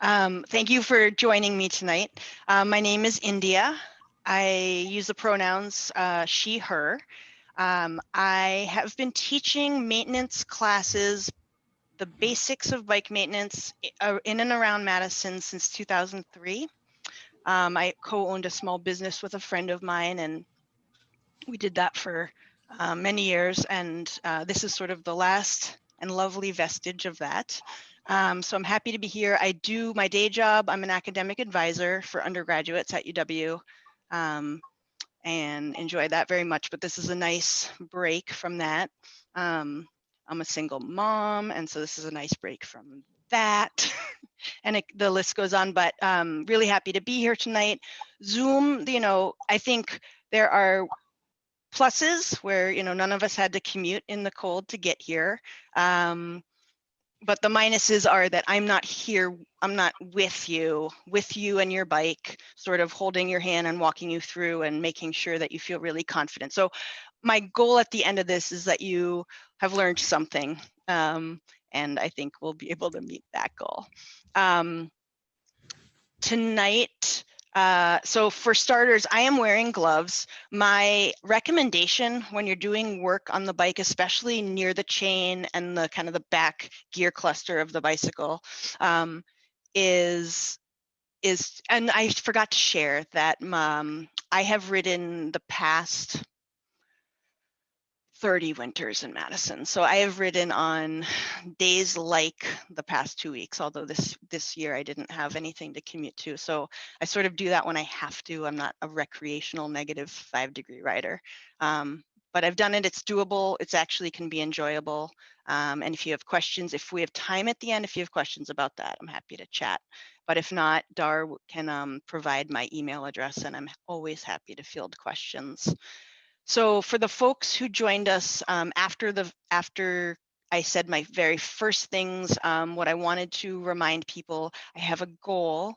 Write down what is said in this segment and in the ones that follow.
Thank you for joining me tonight. My name is India. I use the pronouns she, her. I have been teaching maintenance classes, the basics of bike maintenance in and around Madison since 2003. I co-owned a small business with a friend of mine, and we did that for many years. And this is sort of the last and lovely vestige of that. So I'm happy to be here. I do my day job. I'm an academic advisor for undergraduates at UW and enjoy that very much. But this is a nice break from that. I'm a single mom, and so this is a nice break from that. And the list goes on, but really happy to be here tonight. Zoom, I think there are pluses where none of us had to commute in the cold to get here, but the minuses are that I'm not here, I'm not with you and your bike, sort of holding your hand and walking you through and making sure that you feel really confident. So my goal at the end of this is that you have learned something, and I think we'll be able to meet that goal. Tonight, so for starters, I am wearing gloves. My recommendation when you're doing work on the bike, especially near the chain and the kind of the back gear cluster of the bicycle, is, and I forgot to share that I have ridden the past 30 winters in Madison. So I have ridden on days like the past 2 weeks, although this year I didn't have anything to commute to. So I sort of do that when I have to. I'm not a recreational -5-degree rider. But I've done it, it's doable, it's actually can be enjoyable. And if you have questions, if we have time at the end, if you have questions about that, I'm happy to chat. But if not, Dar can provide my email address, and I'm always happy to field questions. So for the folks who joined us after I said my very first things, what I wanted to remind people, I have a goal.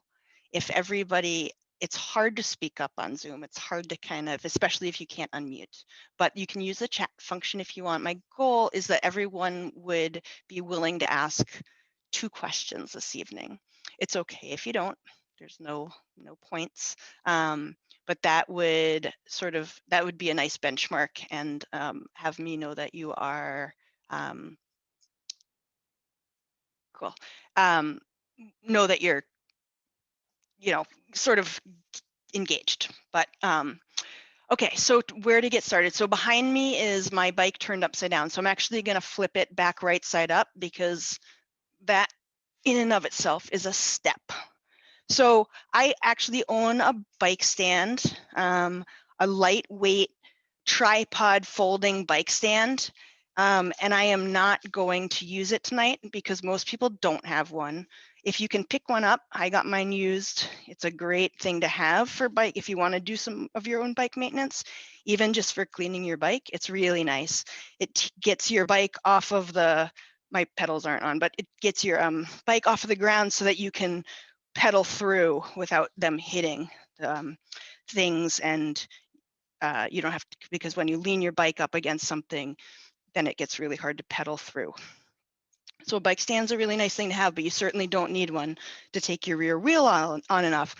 If everybody, it's hard to speak up on Zoom. It's hard to kind of, especially if you can't unmute, but you can use the chat function if you want. My goal is that everyone would be willing to ask 2 questions this evening. It's okay if you don't, there's no points. But that would be a nice benchmark, and have me know that you are cool. Know that you're sort of engaged. But okay, so where to get started? So behind me is my bike turned upside down. So I'm actually going to flip it back right side up, because that in and of itself is a step. So I actually own a bike stand, a lightweight tripod folding bike stand, and I am not going to use it tonight because most people don't have one. If you can pick one up, I got mine used. It's a great thing to have for bike if you want to do some of your own bike maintenance, even just for cleaning your bike. It's really nice. It gets your bike off of my pedals aren't on, but it gets your bike off of the ground so that you can pedal through without them hitting things, and you don't have to, because when you lean your bike up against something, then it gets really hard to pedal through. So a bike stand's a really nice thing to have, but you certainly don't need one to take your rear wheel on and off.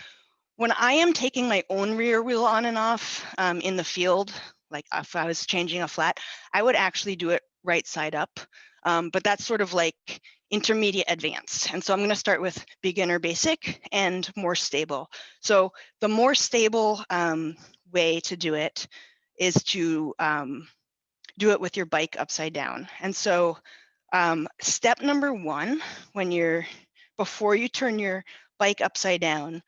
When I am taking my own rear wheel on and off in the field, like if I was changing a flat, I would actually do it right side up. But that's sort of like intermediate advanced. And so I'm going to start with beginner basic and more stable. So the more stable way to do it is to do it with your bike upside down. And so step number 1, before you turn your bike upside down,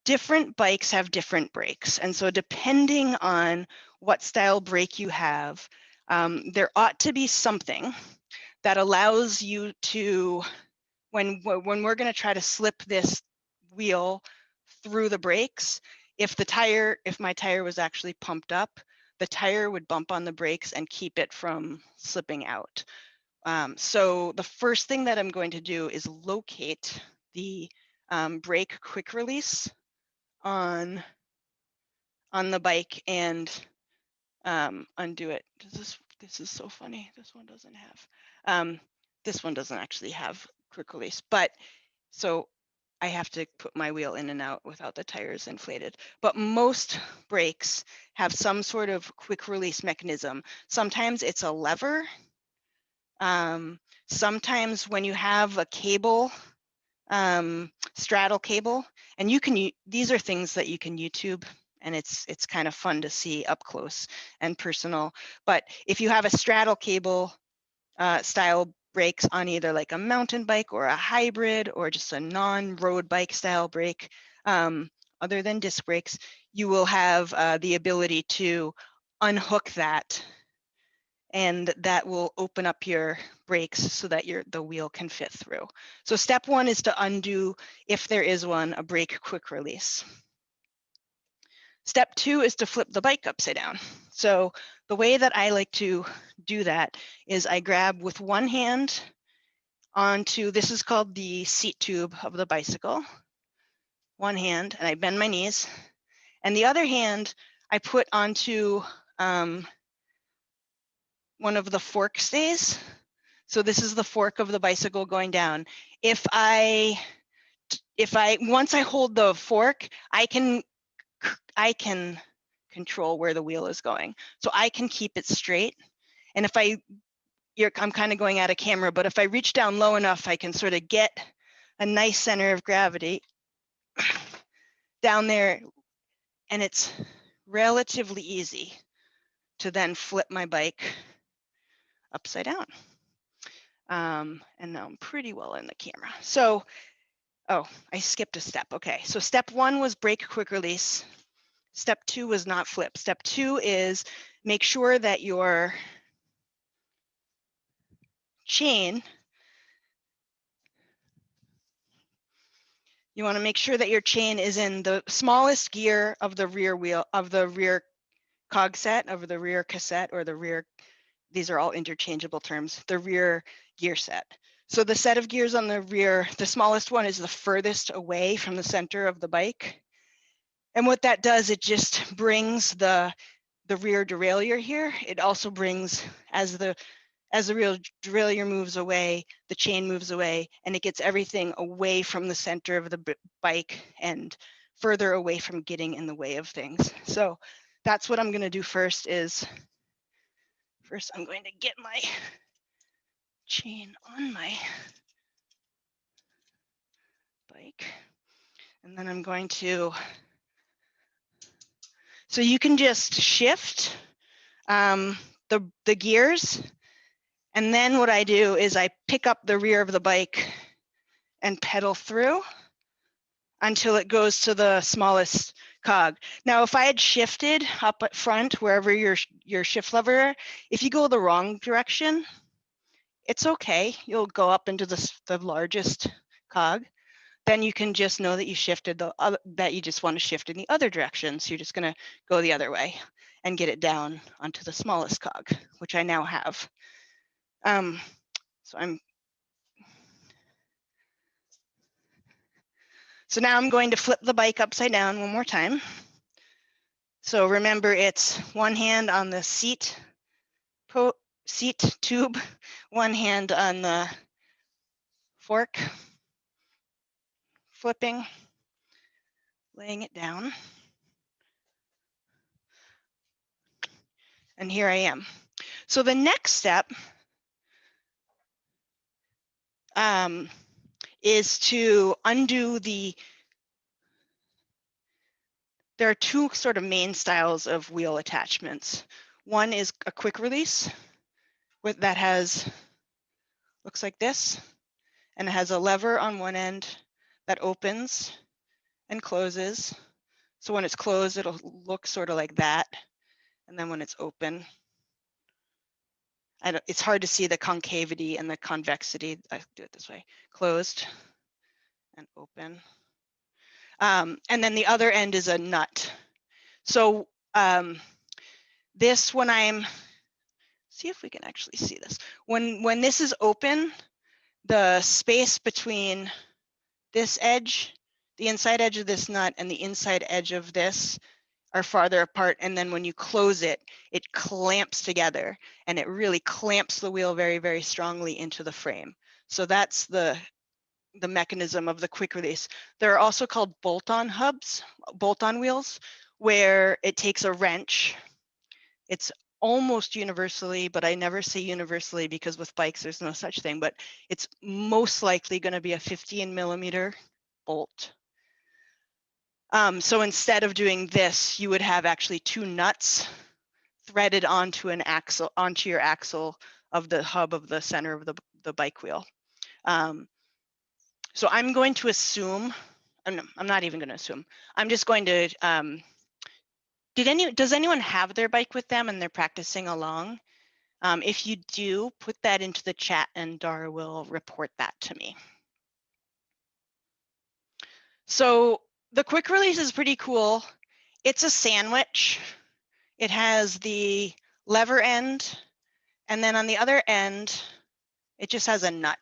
different bikes have different brakes. And so depending on what style brake you have, there ought to be something that allows you to, when we're going to try to slip this wheel through the brakes, if my tire was actually pumped up, the tire would bump on the brakes and keep it from slipping out. So the first thing that I'm going to do is locate the brake quick release on the bike and undo it. This is so funny. This one doesn't have actually have quick release, but so I have to put my wheel in and out without the tires inflated. But most brakes have some sort of quick release mechanism. Sometimes it's a lever. Sometimes when you have a cable, straddle cable, and you can, these are things that you can YouTube, and it's kind of fun to see up close and personal. But if you have a straddle cable style brakes on either like a mountain bike or a hybrid or just a non-road bike style brake, other than disc brakes, you will have the ability to unhook that, and that will open up your brakes so that the wheel can fit through. So step one is to undo, if there is one, a brake quick release. Step two is to flip the bike upside down. So the way that I like to do that is I grab with one hand onto, this is called the seat tube of the bicycle, one hand, and I bend my knees, and the other hand I put onto one of the fork stays. So this is the fork of the bicycle going down. If I once I hold the fork, I can control where the wheel is going. So I can keep it straight. And if I'm kind of going out of camera, but if I reach down low enough, I can sort of get a nice center of gravity down there, and it's relatively easy to then flip my bike upside down. And now I'm pretty well in the camera. So, oh, I skipped a step. Okay, so step one was brake quick release. Step two was not flip. Step two is make sure that your chain, you want to make sure that your chain is in the smallest gear of the rear wheel, of the rear cog set, of the rear cassette, or the rear, these are all interchangeable terms, the rear gear set. So the set of gears on the rear, the smallest one is the furthest away from the center of the bike. And what that does, it just brings the rear derailleur here. It also brings, as the rear derailleur moves away, the chain moves away, and it gets everything away from the center of the bike and further away from getting in the way of things. So that's what I'm going to do first. First I'm going to get my chain on my bike, and then I'm going to, so you can just shift the gears, and then what I do is I pick up the rear of the bike and pedal through until it goes to the smallest cog. Now, if I had shifted up at front, wherever your shift lever, if you go the wrong direction, it's okay. You'll go up into the largest cog. Then you can just know that you shifted that you just want to shift in the other direction. So you're just going to go the other way and get it down onto the smallest cog, which I now have. So now I'm going to flip the bike upside down one more time. So remember, it's one hand on the seat tube, one hand on the fork, flipping, laying it down. And here I am. So the next step is to undo there are two sort of main styles of wheel attachments. One is a quick release that looks like this, and it has a lever on one end that opens and closes. So when it's closed, it'll look sort of like that. And then when it's open, it's hard to see the concavity and the convexity. I do it this way, closed and open. And then the other end is a nut. So this, when see if we can actually see this. When this is open, the space between this edge, the inside edge of this nut, and the inside edge of this are farther apart. And then when you close it, it clamps together, and it really clamps the wheel very, very strongly into the frame. So that's the mechanism of the quick release. There are also called bolt-on hubs, bolt-on wheels, where it takes a wrench. It's almost universally, but I never say universally because with bikes there's no such thing, but it's most likely going to be a 15mm bolt. So instead of doing this, you would have actually 2 nuts threaded onto an axle, onto your axle of the hub of the center of the bike wheel. So I'm going to assume, I'm not even going to assume, I'm just going to, does anyone have their bike with them and they're practicing along? If you do, put that into the chat and Dara will report that to me. So the quick release is pretty cool. It's a sandwich. It has the lever end, and then on the other end, it just has a nut.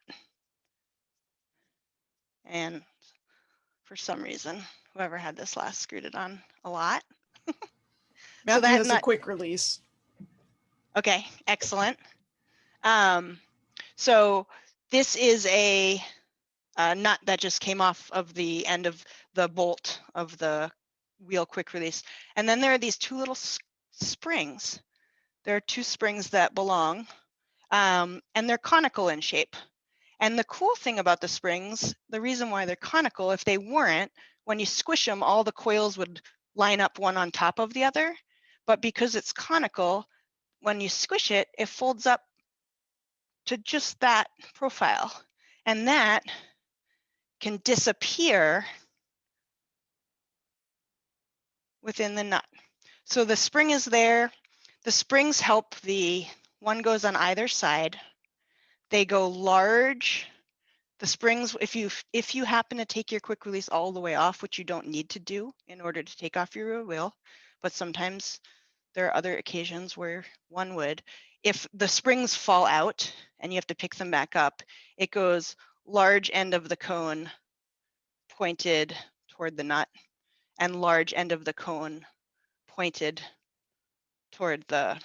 And for some reason, whoever had this last screwed it on a lot. Matthew so that has nut, a quick release. Okay, excellent. So this is a nut that just came off of the end of the bolt of the wheel quick release. And then there are these 2 little springs. There are 2 springs that belong, and they're conical in shape. And the cool thing about the springs, the reason why they're conical, if they weren't, when you squish them, all the coils would line up one on top of the other. But because it's conical, when you squish it, it folds up to just that profile. And that can disappear within the nut. So the spring is there. The springs help one goes on either side. They go large. The springs, if you happen to take your quick release all the way off, which you don't need to do in order to take off your rear wheel, but sometimes there are other occasions where one would. If the springs fall out and you have to pick them back up, it goes large end of the cone pointed toward the nut and large end of the cone pointed toward the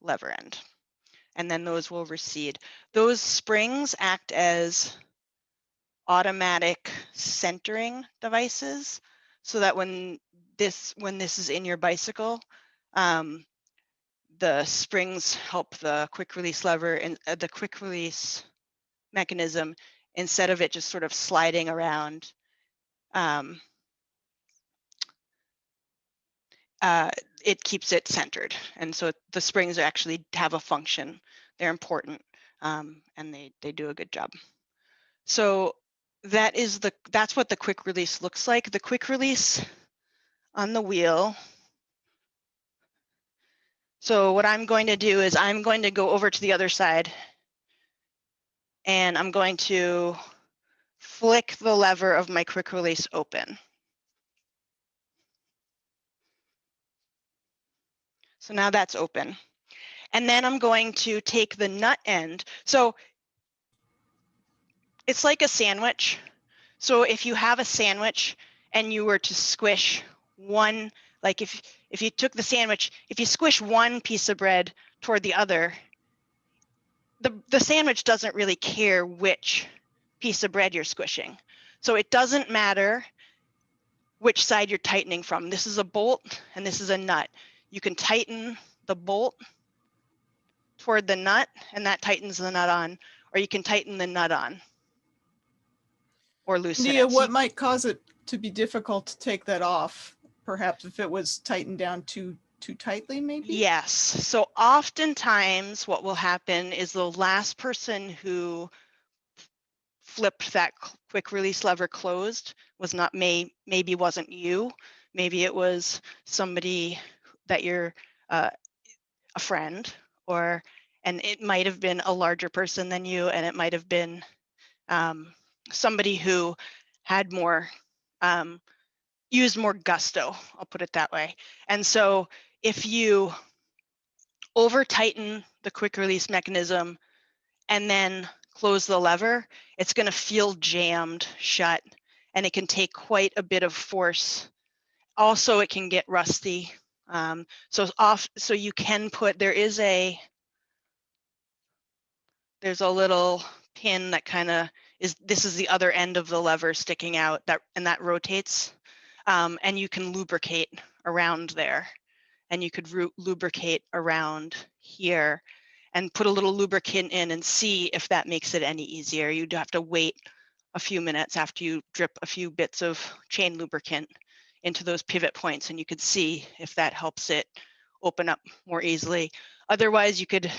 lever end. And then those will recede. Those springs act as automatic centering devices so that when this is in your bicycle, the springs help the quick release lever and the quick release mechanism, instead of it just sort of sliding around, it keeps it centered. And so the springs actually have a function. They're important, and they do a good job. So that's what the quick release looks like. The quick release on the wheel. So what I'm going to do is I'm going to go over to the other side and I'm going to flick the lever of my quick release open. So now that's open. And then I'm going to take the nut end. So it's like a sandwich. So if you have a sandwich and you were to squish one, like if you took the sandwich, if you squish one piece of bread toward the other, the sandwich doesn't really care which piece of bread you're squishing. So it doesn't matter which side you're tightening from. This is a bolt and this is a nut. You can tighten the bolt toward the nut and that tightens the nut on, or you can tighten the nut on or loosen it. What might cause it to be difficult to take that off? Perhaps if it was tightened down too tightly, maybe? Yes. So oftentimes what will happen is the last person who flipped that quick release lever closed was not maybe wasn't you. Maybe it was somebody that you're a friend, and it might have been a larger person than you, and it might have been somebody who had more used more gusto, I'll put it that way. And so if you over tighten the quick release mechanism and then close the lever, it's going to feel jammed shut and it can take quite a bit of force. Also, it can get rusty. So you can put, there's a little pin that kind of this is the other end of the lever sticking out, and that rotates. And you can lubricate around there, and you could lubricate around here and put a little lubricant in and see if that makes it any easier. You'd have to wait a few minutes after you drip a few bits of chain lubricant into those pivot points, and you could see if that helps it open up more easily. Otherwise, you could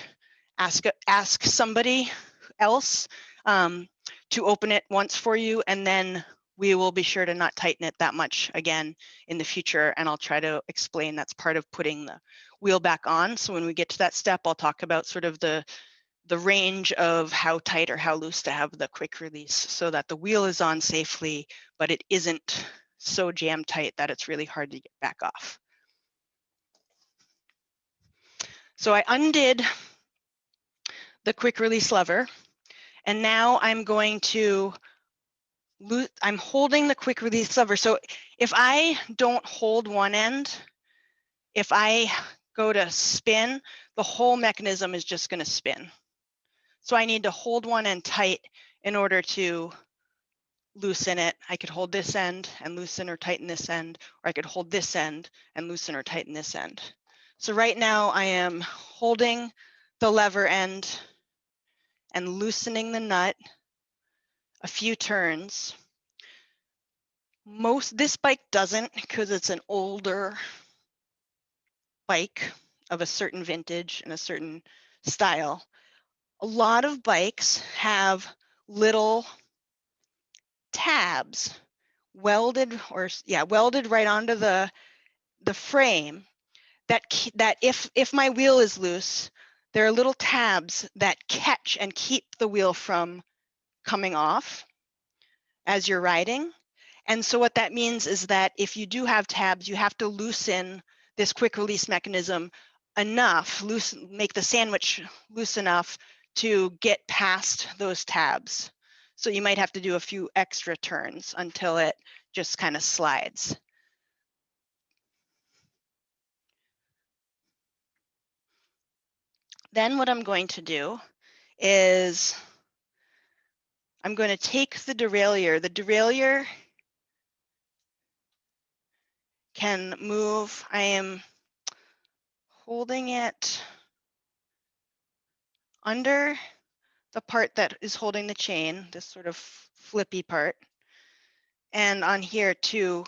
ask somebody else to open it once for you, and then we will be sure to not tighten it that much again in the future. And I'll try to explain that's part of putting the wheel back on. So when we get to that step, I'll talk about sort of the range of how tight or how loose to have the quick release so that the wheel is on safely, but it isn't so jam tight that it's really hard to get back off. So I undid the quick release lever, and now I'm going to I'm holding the quick release lever. So if I don't hold one end, if I go to spin, the whole mechanism is just going to spin. So I need to hold one end tight in order to loosen it. I could hold this end and loosen or tighten this end, or I could hold this end and loosen or tighten this end. So right now I am holding the lever end and loosening the nut a few turns. This bike doesn't, because it's an older bike of a certain vintage and a certain style. A lot of bikes have little tabs welded right onto the frame that if my wheel is loose, there are little tabs that catch and keep the wheel from coming off as you're riding. And so what that means is that if you do have tabs, you have to loosen this quick release mechanism enough, make the sandwich loose enough to get past those tabs. So you might have to do a few extra turns until it just kind of slides. Then what I'm going to do is I'm going to take the derailleur. The derailleur can move. I am holding it under the part that is holding the chain, this sort of flippy part. And on here too,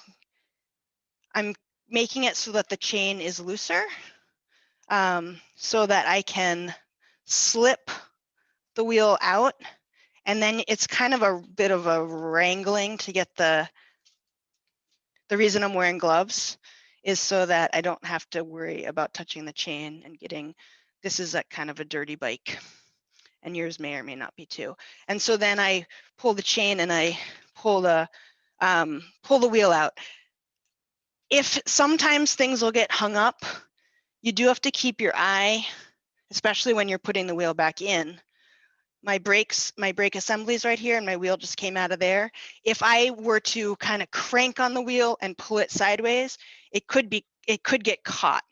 I'm making it so that the chain is looser, so that I can slip the wheel out. And then it's kind of a bit of a wrangling to get the reason I'm wearing gloves is so that I don't have to worry about touching the chain and getting, this is a kind of a dirty bike, and yours may or may not be too. And so then I pull the chain and I pull the wheel out. If sometimes things will get hung up, you do have to keep your eye, especially when you're putting the wheel back in. My brake assembly is right here, and my wheel just came out of there. If I were to kind of crank on the wheel and pull it sideways, it could get caught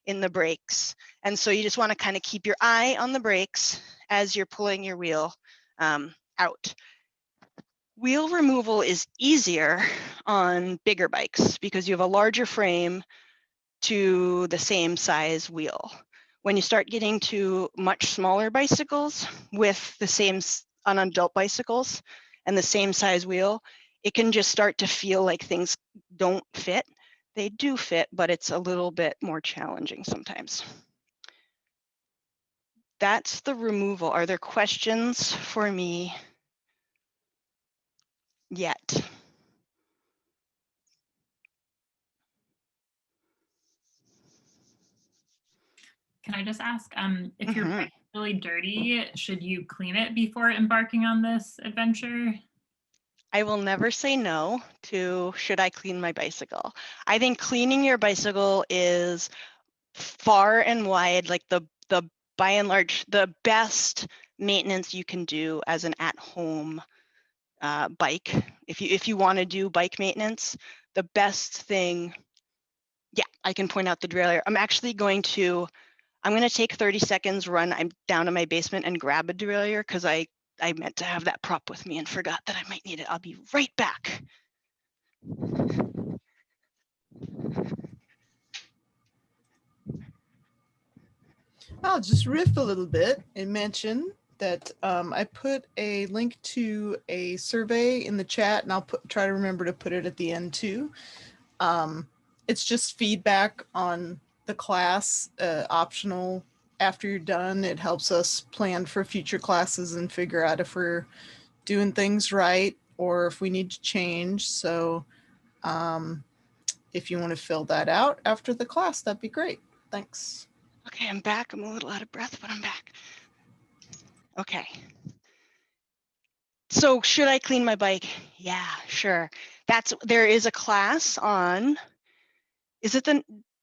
in the brakes. And so you just want to kind of keep your eye on the brakes as you're pulling your wheel out. Wheel removal is easier on bigger bikes because you have a larger frame to the same size wheel. When you start getting to much smaller bicycles with the same, on adult bicycles and the same size wheel, it can just start to feel like things don't fit. They do fit, but it's a little bit more challenging sometimes. That's the removal. Are there questions for me yet? Can I just ask, if your bike's really dirty, should you clean it before embarking on this adventure? I will never say no to should I clean my bicycle. I think cleaning your bicycle is far and wide like the by and large the best maintenance you can do as an at-home bike. If you want to do bike maintenance, the best thing, yeah, I can point out the derailleur. I'm going to take 30 seconds, I'm down in my basement and grab a derailleur because I I meant to have that prop with me and forgot that I might need it. I'll be right back. I'll just riff a little bit and mention that I put a link to a survey in the chat, and I'll try to remember to put it at the end too. It's just feedback on the class, optional after you're done. It helps us plan for future classes and figure out if we're doing things right or if we need to change. So if you want to fill that out after the class, that'd be great. Thanks. Okay, I'm back. I'm a little out of breath, but I'm back. Okay. So should I clean my bike? Yeah, sure. There is a class on,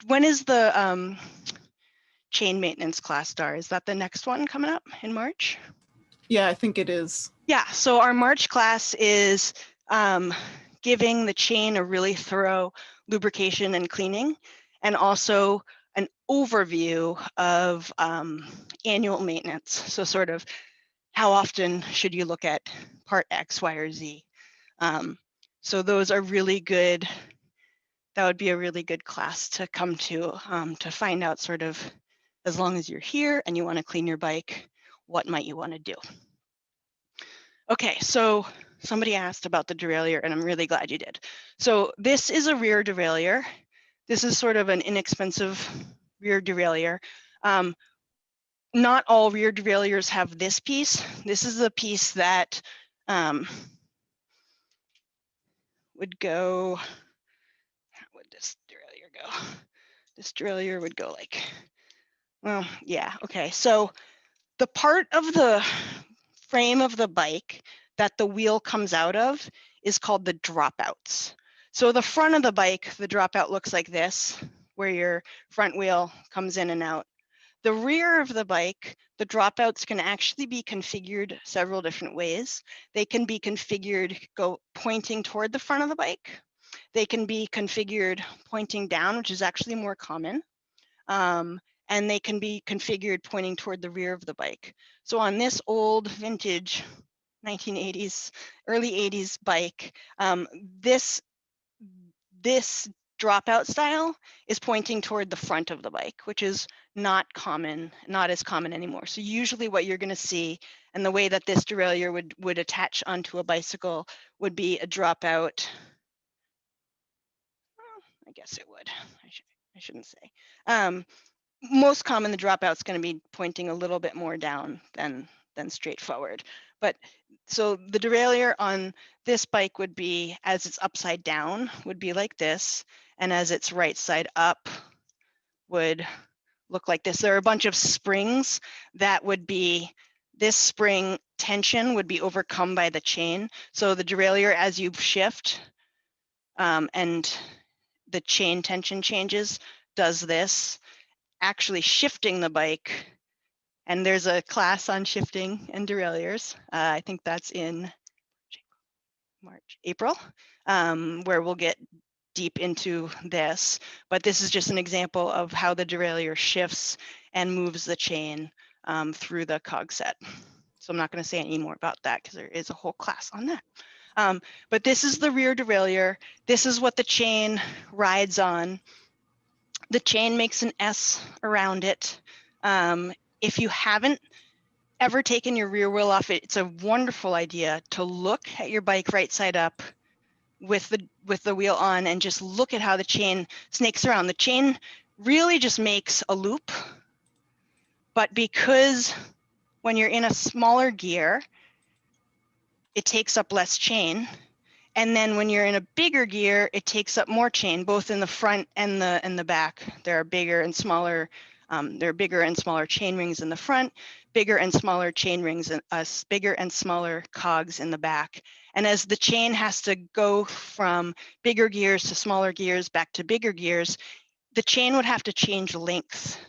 when is the chain maintenance class start? Is that the next one coming up in March? Yeah, I think it is. Yeah, so our March class is giving the chain a really thorough lubrication and cleaning, and also an overview of annual maintenance. So sort of how often should you look at part X, Y, or Z? So those are really good. That would be a really good class to come to find out sort of, as long as you're here and you want to clean your bike, what might you want to do? Okay, so somebody asked about the derailleur, and I'm really glad you did. So this is a rear derailleur. This is sort of an inexpensive rear derailleur. Not all rear derailleurs have this piece. This is the piece that would go, how would this derailleur go? This derailleur would go like, well, yeah, okay. So the part of the frame of the bike that the wheel comes out of is called the dropouts. So the front of the bike, the dropout looks like this, where your front wheel comes in and out. The rear of the bike, the dropouts can actually be configured several different ways. They can be configured pointing toward the front of the bike. They can be configured pointing down, which is actually more common. And they can be configured pointing toward the rear of the bike. So on this old vintage 1980s, early 80s bike, this dropout style is pointing toward the front of the bike, which is not as common anymore. So usually what you're going to see, and the way that this derailleur would attach onto a bicycle, would be a dropout. Well, I guess it would. I shouldn't say. Most common, the dropout's going to be pointing a little bit more down than straight forward. But so the derailleur on this bike would be, as it's upside down, would be like this, and as it's right side up would look like this. There are a bunch of springs that would be, this spring tension would be overcome by the chain. So the derailleur, as you shift and the chain tension changes, does this, actually shifting the bike. And there's a class on shifting and derailleurs. I think that's in April, where we'll get deep into this. But this is just an example of how the derailleur shifts and moves the chain through the cog set. So I'm not going to say any more about that because there is a whole class on that. But this is the rear derailleur. This is what the chain rides on. The chain makes an S around it. If you haven't ever taken your rear wheel off, it's a wonderful idea to look at your bike right side up with the wheel on and just look at how the chain snakes around. The chain really just makes a loop, but because when you're in a smaller gear, it takes up less chain. And then when you're in a bigger gear, it takes up more chain, both in the front and the back. There are bigger and smaller chain rings in the front, bigger and smaller chain rings, and bigger and smaller cogs in the back. And as the chain has to go from bigger gears to smaller gears back to bigger gears, the chain would have to change length,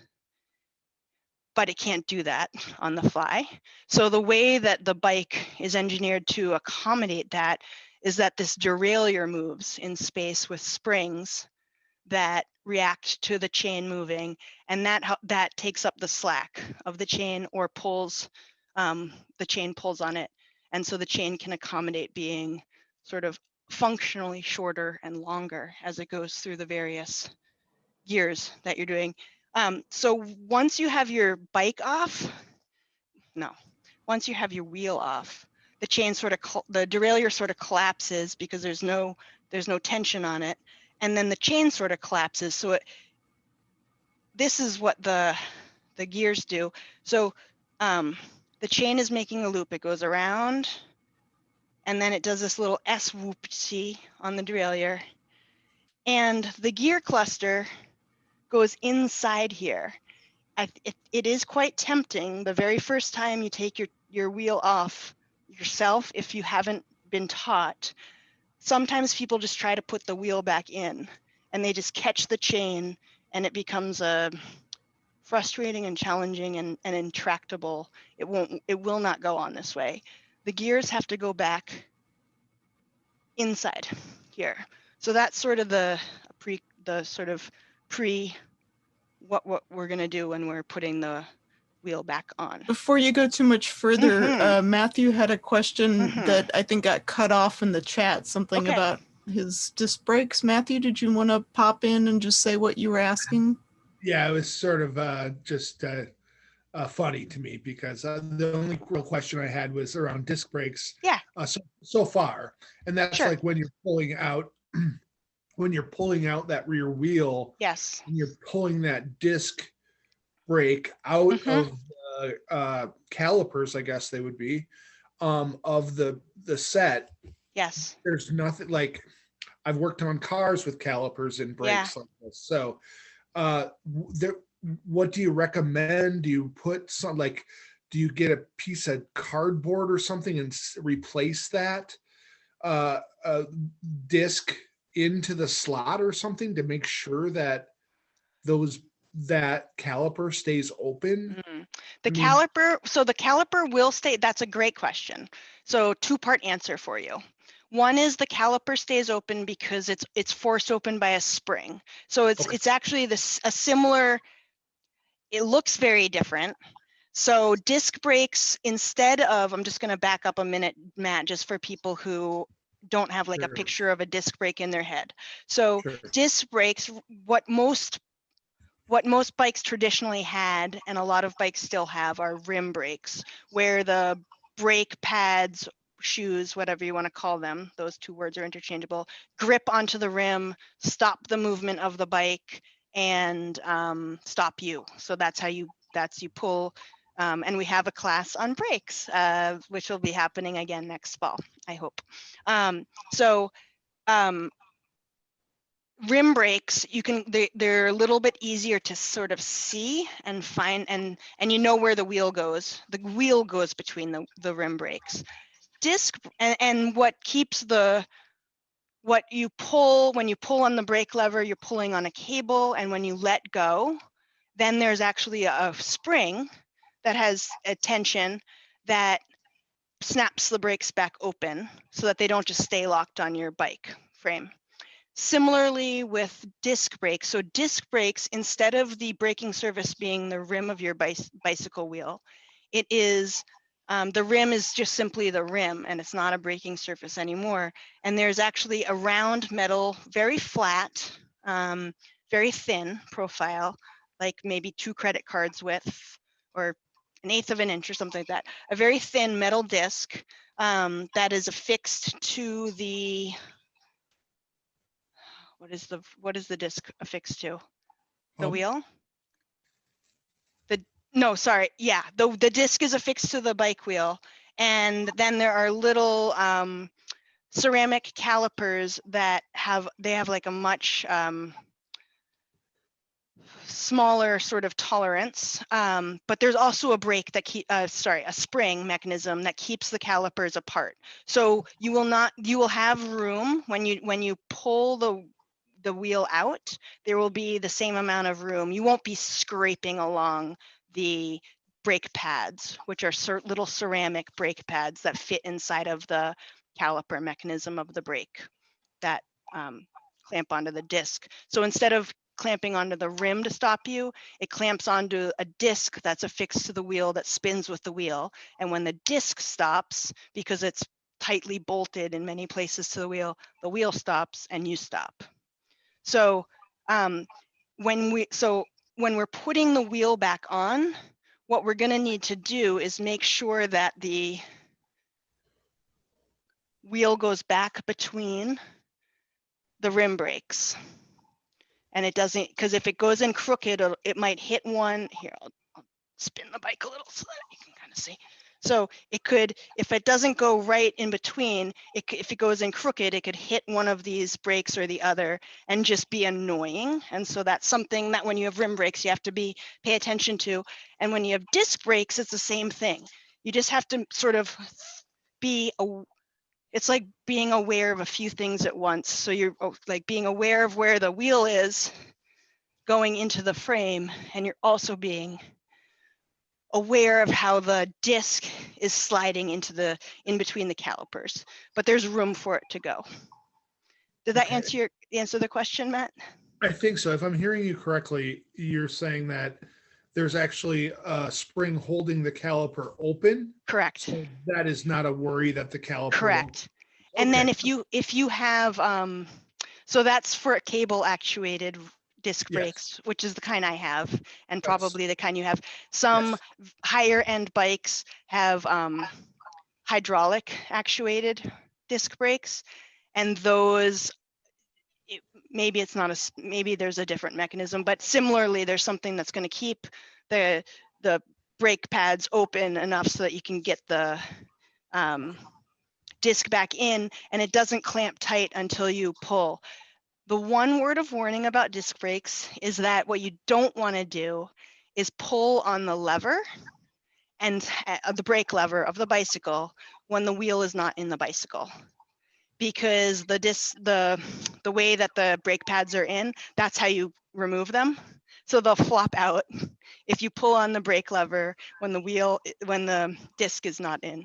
but it can't do that on the fly. So the way that the bike is engineered to accommodate that is that this derailleur moves in space with springs that react to the chain moving, and that takes up the slack of the chain, or pulls, the chain pulls on it And so the chain can accommodate being sort of functionally shorter and longer as it goes through the various gears that you're doing. So once you have your bike off, once you have your wheel off, the chain sort of, the derailleur sort of collapses because there's no tension on it. And then the chain sort of collapses. So this is what the gears do. So the chain is making a loop. It goes around, and then it does this little S-whoop-see on the derailleur. And the gear cluster goes inside here. It is quite tempting the very first time you take your wheel off yourself, if you haven't been taught. Sometimes people just try to put the wheel back in and they just catch the chain, and it becomes a frustrating and challenging and intractable. It will not go on this way. The gears have to go back inside here. So that's sort of the pre what we're going to do when we're putting the wheel back on. Before you go too much further, Matthew had a question that I think got cut off in the chat, something about his disc brakes. Matthew, did you want to pop in and just say what you were asking? Yeah, it was sort of just funny to me because the only real question I had was around disc brakes. Yeah. So far, and that's Sure. like when you're pulling out, that rear wheel. Yes. And you're pulling that disc brake out of the calipers, I guess they would be, of the set. Yes. There's nothing like, I've worked on cars with calipers and brakes like this. So what do you recommend? Do you put some, like, do you get a piece of cardboard or something and replace that disc into the slot or something to make sure that that caliper stays open? The caliper will stay. That's a great question. So two-part answer for you. One is the caliper stays open because it's forced open by a spring. So it's actually a similar. It looks very different. So disc brakes, instead of, I'm just going to back up a minute, Matt, just for people who don't have like a picture of a disc brake in their head. So disc brakes, what most bikes traditionally had, and a lot of bikes still have, are rim brakes, where the brake pads, shoes, whatever you want to call them, those two words are interchangeable, grip onto the rim, stop the movement of the bike, and stop you. So that's how you pull. And we have a class on brakes, which will be happening again next fall, I hope. Rim brakes, they're a little bit easier to sort of see and find, and you know where the wheel goes. The wheel goes between the rim brakes. Disc, and what keeps what you pull, when you pull on the brake lever, you're pulling on a cable, and when you let go, then there's actually a spring that has a tension that snaps the brakes back open so that they don't just stay locked on your bike frame. Similarly with disc brakes. So disc brakes, instead of the braking surface being the rim of your bicycle wheel, it is, the rim is just simply the rim, and it's not a braking surface anymore. And there's actually a round metal, very flat, very thin profile, like maybe 2 credit cards width, or 1/8 of an inch or something like that. A very thin metal disc that is affixed to the, what is the disc affixed to? The wheel? The disc is affixed to the bike wheel, and then there are little ceramic calipers that have like a much smaller sort of tolerance, but there's also a brake that a spring mechanism that keeps the calipers apart. So you will have room when you pull the wheel out. There will be the same amount of room. You won't be scraping along the brake pads, which are little ceramic brake pads that fit inside of the caliper mechanism of the brake that clamp onto the disc. So instead of clamping onto the rim to stop you. It clamps onto a disc that's affixed to the wheel that spins with the wheel. And when the disc stops, because it's tightly bolted in many places to the wheel stops and you stop. So when we're putting the wheel back on, what we're going to need to do is make sure that the wheel goes back between the rim brakes. And it doesn't, because if it goes in crooked, it might hit one. Here, I'll spin the bike a little so that you can kind of see. So it could, if it doesn't go right in between, if it goes in crooked, it could hit one of these brakes or the other and just be annoying. And so that's something that when you have rim brakes, you have to pay attention to. And when you have disc brakes, it's the same thing. You just have to sort of it's like being aware of a few things at once. So you're like being aware of where the wheel is going into the frame, and you're also being aware of how the disc is sliding in between the calipers, but there's room for it to go. Did that Okay. answer the question, Matt? I think so. If I'm hearing you correctly, you're saying that there's actually a spring holding the caliper open. Correct. So that is not a worry that the caliper. Correct. Won't... And then okay. if you have so that's for cable actuated disc brakes, which is the kind I have, and probably the kind you have. Some higher end bikes have hydraulic actuated disc brakes, and those maybe it's not maybe there's a different mechanism, but similarly there's something that's going to keep the brake pads open enough so that you can get the disc back in, and it doesn't clamp tight until you pull. The one word of warning about disc brakes is that what you don't want to do is pull on the lever and the brake lever of the bicycle when the wheel is not in the bicycle, because the way that the brake pads are in, that's how you remove them. So they'll flop out if you pull on the brake lever when the disc is not in,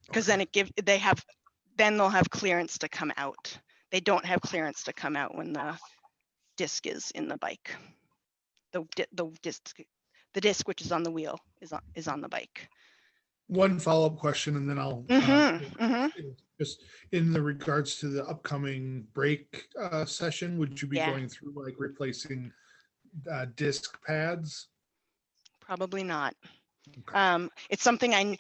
because then then they'll have clearance to come out. They don't have clearance to come out when the disc is in the bike. The disc which is on the wheel is on the bike. One follow-up question, and then I'll just in the regards to the upcoming brake session, would you be going through like replacing disc pads? Probably not. Okay. It's something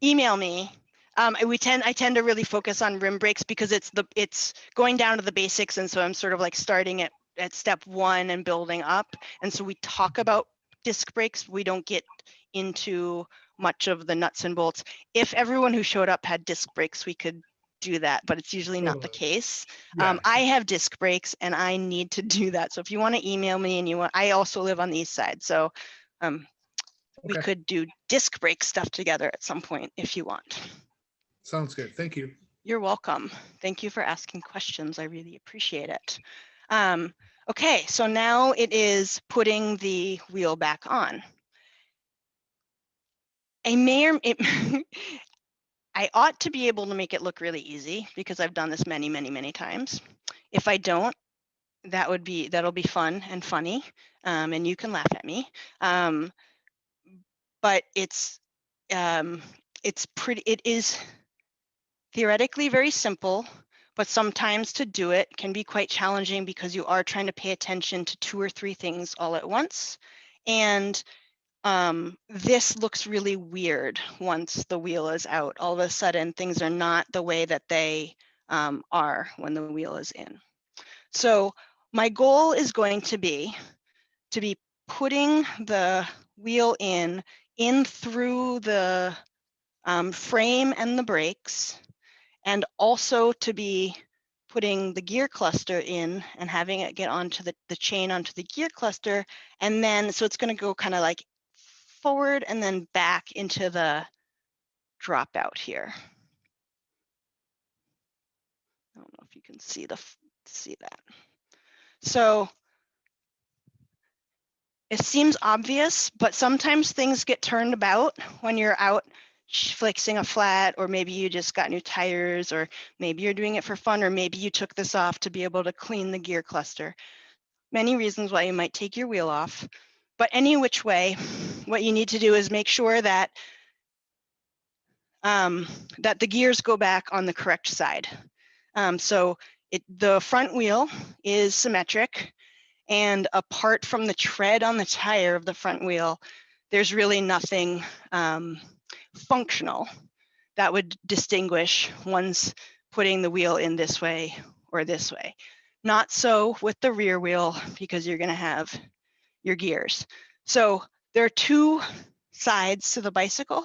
email me. I tend to really focus on rim brakes because it's going down to the basics, and so I'm sort of like starting at step one and building up. And so we talk about disc brakes. We don't get into much of the nuts and bolts. If everyone who showed up had disc brakes, we could do that, but it's usually not the case. I have disc brakes and I need to do that. So if you want to email me and I also live on the east side. So we could do disc brake stuff together at some point if you want. Sounds good. Thank you. You're welcome. Thank you for asking questions. I really appreciate it. Okay, so now it is putting the wheel back on. I ought to be able to make it look really easy because I've done this many, many, many times. If I don't, that'll be fun and funny, and you can laugh at me. But it is theoretically very simple, but sometimes to do it can be quite challenging because you are trying to pay attention to 2 or 3 things all at once. And this looks really weird once the wheel is out. All of a sudden, things are not the way that they are when the wheel is in. So my goal is going to be putting the wheel in through the frame and the brakes, and also to be putting the gear cluster in and having it get onto the chain onto the gear cluster. And then, so it's going to go kind of like forward and then back into the dropout here. I don't know if you can see that. So it seems obvious, but sometimes things get turned about when you're out fixing a flat, or maybe you just got new tires, or maybe you're doing it for fun, or maybe you took this off to be able to clean the gear cluster. many reasons why you might take your wheel off, but any which way, what you need to do is make sure that that the gears go back on the correct side. So the front wheel is symmetric, and apart from the tread on the tire of the front wheel, there's really nothing functional that would distinguish one's putting the wheel in this way or this way. Not so with the rear wheel, because you're going to have your gears. So there are two sides to the bicycle.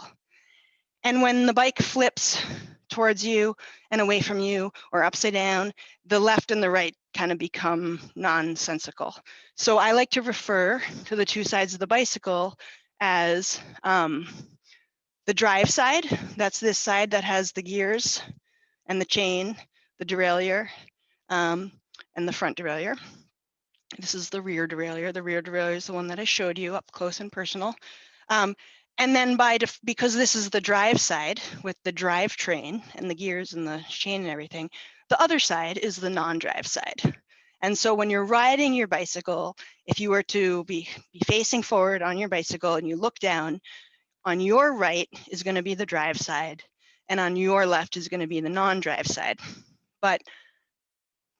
And when the bike flips towards you and away from you or upside down, the left and the right kind of become nonsensical. So I like to refer to the two sides of the bicycle as the drive side. That's this side that has the gears and the chain, the derailleur, and the front derailleur. This is the rear derailleur. The rear derailleur is the one that I showed you up close and personal. And then because this is the drive side with the drivetrain and the gears and the chain and everything, the other side is the non-drive side. And so when you're riding your bicycle, if you were to be facing forward on your bicycle and you look down, on your right is going to be the drive side, and on your left is going to be the non-drive side. But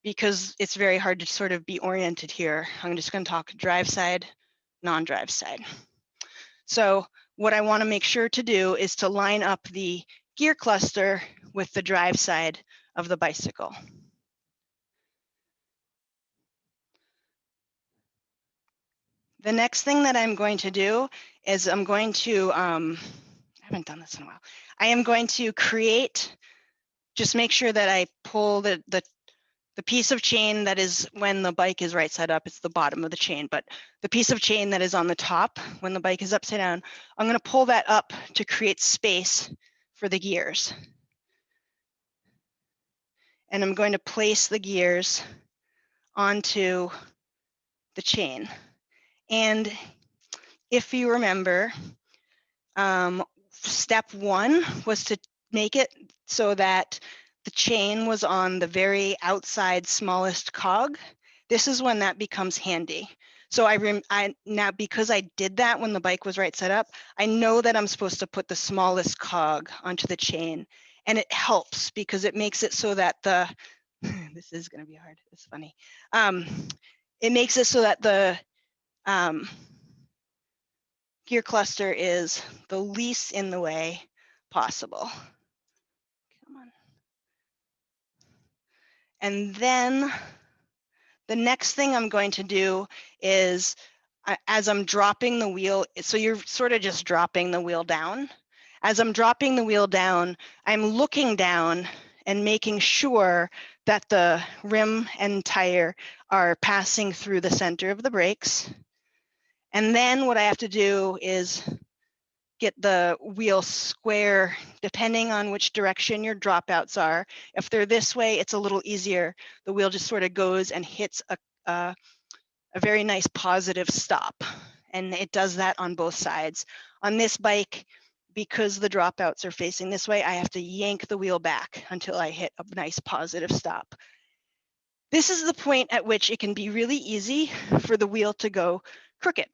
because it's very hard to sort of be oriented here, I'm just going to talk drive side, non-drive side. So what I want to make sure to do is to line up the gear cluster with the drive side of the bicycle. The next thing that I'm going to do is I'm going to, I haven't done this in a while. I am going to create, just make sure that I pull the piece of chain that is when the bike is right side up, it's the bottom of the chain, but the piece of chain that is on the top when the bike is upside down, I'm going to pull that up to create space for the gears. And I'm going to place the gears onto the chain. And if you remember, step one was to make it so that the chain was on the very outside smallest cog. This is when that becomes handy. So now, because I did that when the bike was right side up, I know that I'm supposed to put the smallest cog onto the chain. And it helps because it makes it so that the, this is going to be hard, it's funny. It makes it so that the gear cluster is the least in the way possible. Come on. And then the next thing I'm going to do is, as I'm dropping the wheel, so you're sort of just dropping the wheel down. As I'm dropping the wheel down, I'm looking down and making sure that the rim and tire are passing through the center of the brakes. And then what I have to do is get the wheel square, depending on which direction your dropouts are. If they're this way, it's a little easier. The wheel just sort of goes and hits a very nice positive stop. And it does that on both sides. On this bike, because the dropouts are facing this way, I have to yank the wheel back until I hit a nice positive stop. This is the point at which it can be really easy for the wheel to go crooked.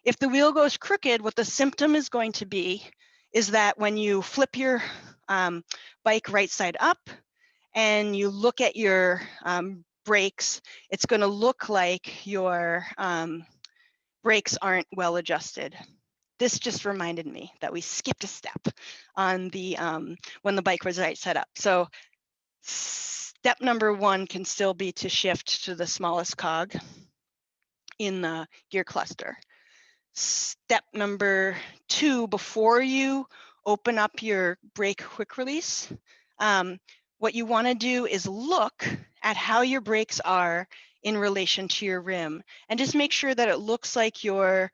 If the wheel goes crooked, what the symptom is going to be is that when you flip your bike right side up and you look at your brakes, it's going to look like your brakes aren't well adjusted. This just reminded me that we skipped a step on the when the bike was right side up. So step number one can still be to shift to the smallest cog in the gear cluster. Step number two, before you open up your brake quick release, what you want to do is look at how your brakes are in relation to your rim, and just make sure that it looks like your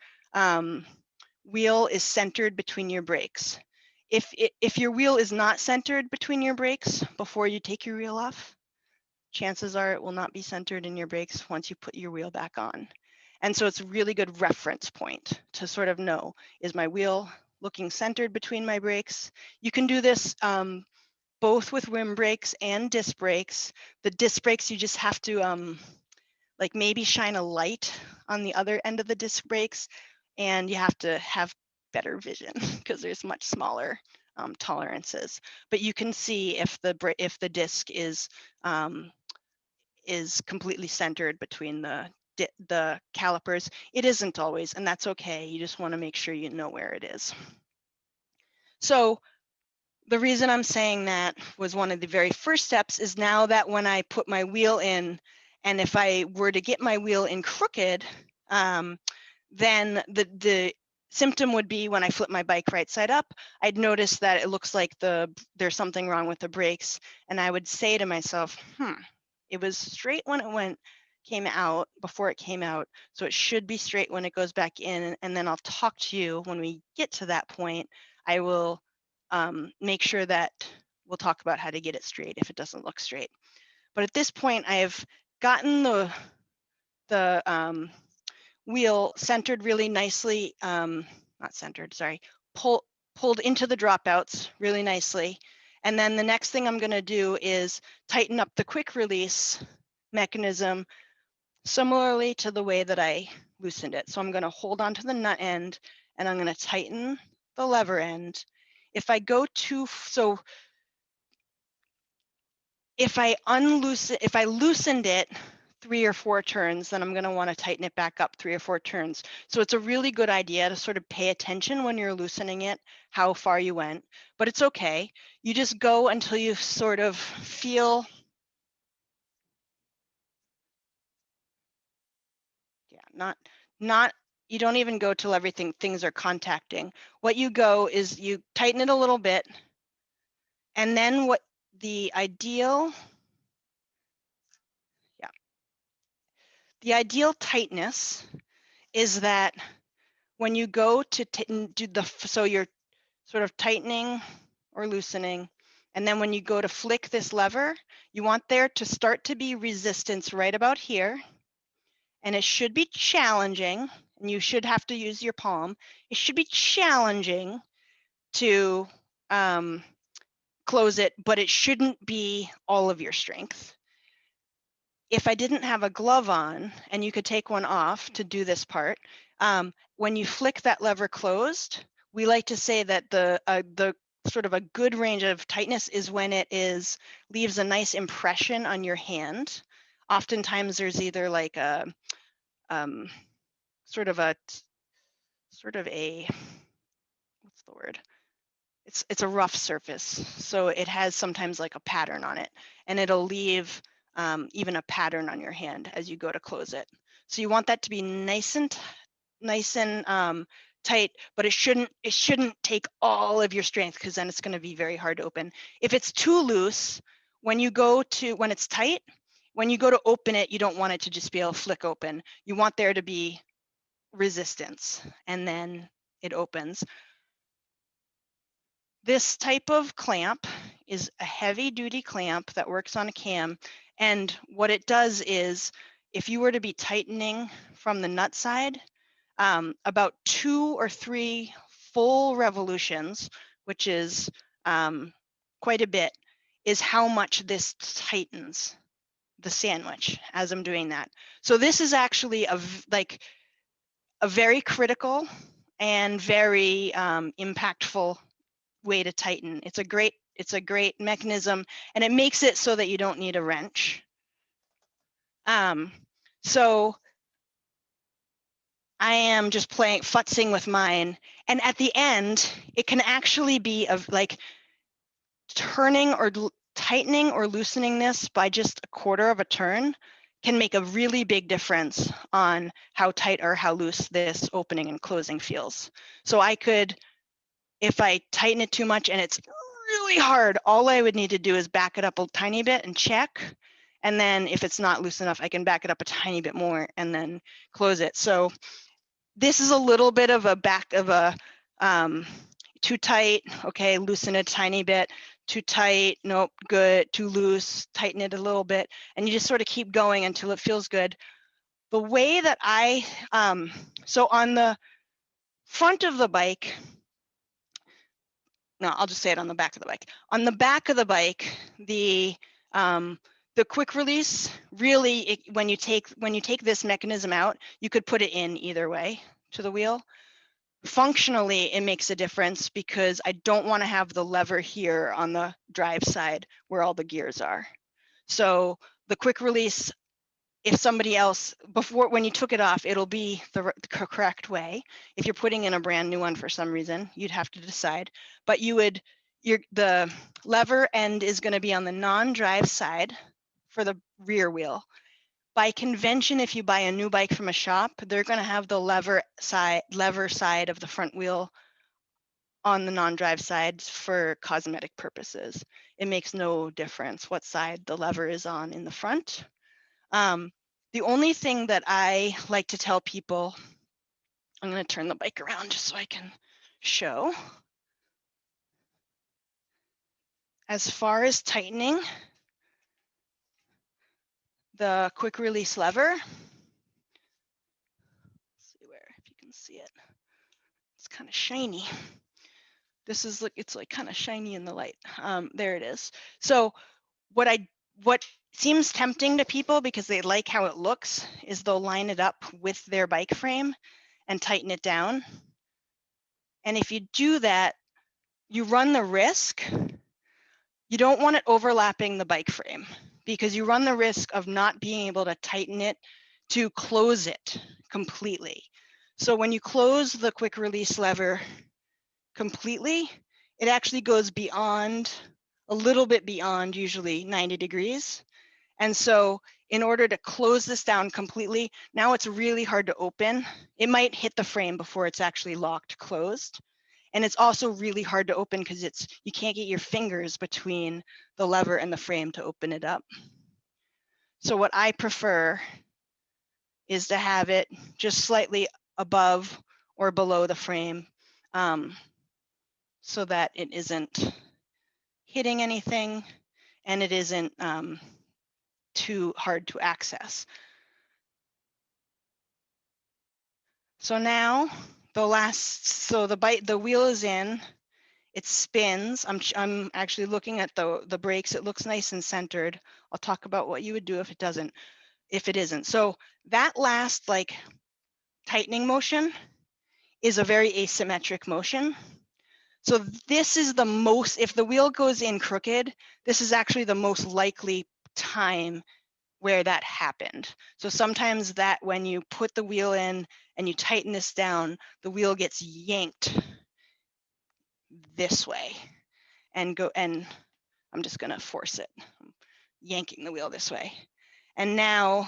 wheel is centered between your brakes. If your wheel is not centered between your brakes before you take your wheel off, chances are it will not be centered in your brakes once you put your wheel back on. And so it's a really good reference point to sort of know, is my wheel looking centered between my brakes? You can do this both with rim brakes and disc brakes. The disc brakes, you just have to like maybe shine a light on the other end of the disc brakes, and you have to have better vision because there's much smaller tolerances. But you can see if the disc is completely centered between the calipers. It isn't always, and that's okay. You just want to make sure you know where it is. So the reason I'm saying that was one of the very first steps is now that when I put my wheel in, and if I were to get my wheel in crooked, then the symptom would be when I flip my bike right side up, I'd notice that it looks like there's something wrong with the brakes, and I would say to myself, it was straight when it came out, before it came out, so it should be straight when it goes back in, and then I'll talk to you when we get to that point. I will make sure that we'll talk about how to get it straight if it doesn't look straight. But at this point, I've gotten the wheel centered really nicely, not centered, sorry, pulled into the dropouts really nicely. And then the next thing I'm going to do is tighten up the quick release mechanism similarly to the way that I loosened it. So I'm going to hold onto the nut end and I'm going to tighten the lever end. If I loosened it 3 or 4 turns, then I'm going to want to tighten it back up 3 or 4 turns. So it's a really good idea to sort of pay attention when you're loosening it, how far you went, but it's okay. You just go until you sort of feel, you don't even go till things are contacting. What you go is you tighten it a little bit, and then what the ideal tightness is that when you go to so you're sort of tightening or loosening, and then when you go to flick this lever, you want there to start to be resistance right about here, and it should be challenging, and you should have to use your palm. It should be challenging to close it, but it shouldn't be all of your strength. If I didn't have a glove on, and you could take one off to do this part, when you flick that lever closed, we like to say that the sort of a good range of tightness is when it leaves a nice impression on your hand. Oftentimes there's either like a sort of a what's the word? It's a rough surface, so it has sometimes like a pattern on it, and it'll leave even a pattern on your hand as you go to close it. So you want that to be nice and tight, but it shouldn't take all of your strength, because then it's going to be very hard to open. If it's too loose, when it's tight, when you go to open it, you don't want it to just be able to flick open. You want there to be resistance, and then it opens. This type of clamp is a heavy duty clamp that works on a cam. And what it does is, if you were to be tightening from the nut side, about 2 or 3 full revolutions, which is quite a bit, is how much this tightens the sandwich as I'm doing that. So this is actually a very critical and very impactful way to tighten. It's a great mechanism, and it makes it so that you don't need a wrench. So I am just futzing with mine, and at the end, it can actually be like turning or tightening or loosening this by just a quarter of a turn can make a really big difference on how tight or how loose this opening and closing feels. So I could, if I tighten it too much and it's really hard, all I would need to do is back it up a tiny bit and check. And then if it's not loose enough, I can back it up a tiny bit more and then close it. So this is a little bit of a too tight, okay, loosen it a tiny bit, too tight, nope, good, too loose, tighten it a little bit, and you just sort of keep going until it feels good. The way that so on the front of the bike, no, I'll just say it on the back of the bike. On the back of the bike, the The quick release, really, when you take this mechanism out, you could put it in either way to the wheel. Functionally, it makes a difference because I don't want to have the lever here on the drive side where all the gears are. So the quick release, if somebody else, when you took it off, it'll be the correct way. If you're putting in a brand new one for some reason, you'd have to decide. But the lever end is going to be on the non-drive side for the rear wheel. By convention, if you buy a new bike from a shop, they're going to have the lever side of the front wheel on the non-drive side for cosmetic purposes. It makes no difference what side the lever is on in the front. The only thing that I like to tell people, I'm going to turn the bike around just so I can show. As far as tightening the quick release lever, let's see if you can see it. It's kind of shiny. This is it's like kind of shiny in the light. There it is. So what seems tempting to people because they like how it looks is they'll line it up with their bike frame and tighten it down. And if you do that, you run the risk. You don't want it overlapping the bike frame because you run the risk of not being able to tighten it to close it completely. So when you close the quick release lever completely, it actually goes beyond, a little bit beyond, usually 90 degrees. And so in order to close this down completely, now it's really hard to open. It might hit the frame before it's actually locked closed. And it's also really hard to open because you can't get your fingers between the lever and the frame to open it up. So what I prefer is to have it just slightly above or below the frame so that it isn't hitting anything and it isn't too hard to access. So now the wheel is in, it spins. I'm actually looking at the brakes. It looks nice and centered. I'll talk about what you would do if it isn't. So that last tightening motion is a very asymmetric motion. So this is the most, if the wheel goes in crooked, this is actually the most likely time where that happened. So sometimes that when you put the wheel in and you tighten this down, the wheel gets yanked this way and I'm just gonna force it. I'm yanking the wheel this way. And now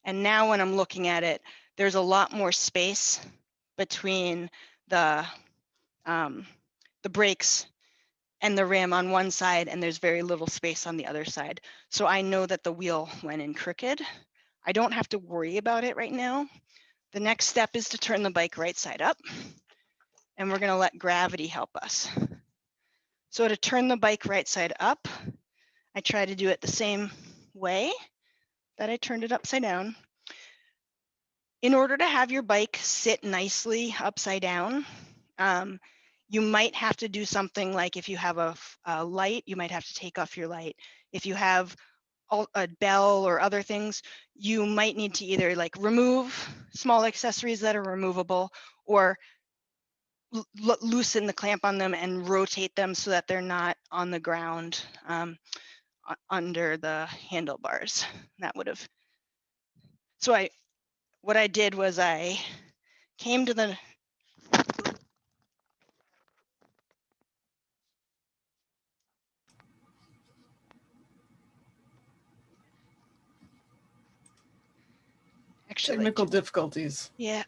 when I'm looking at it, there's a lot more space between the brakes and the rim on one side, and there's very little space on the other side. So I know that the wheel went in crooked. I don't have to worry about it right now. The next step is to turn the bike right side up, and we're gonna let gravity help us. So to turn the bike right side up, I try to do it the same way that I turned it upside down. In order to have your bike sit nicely upside down, you might have to do something like if you have a light, you might have to take off your light. If you have a bell or other things, you might need to either remove small accessories that are removable or loosen the clamp on them and rotate them so that they're not on the ground under the handlebars. That would have. So what I did was I came to the technical difficulties. Yeah.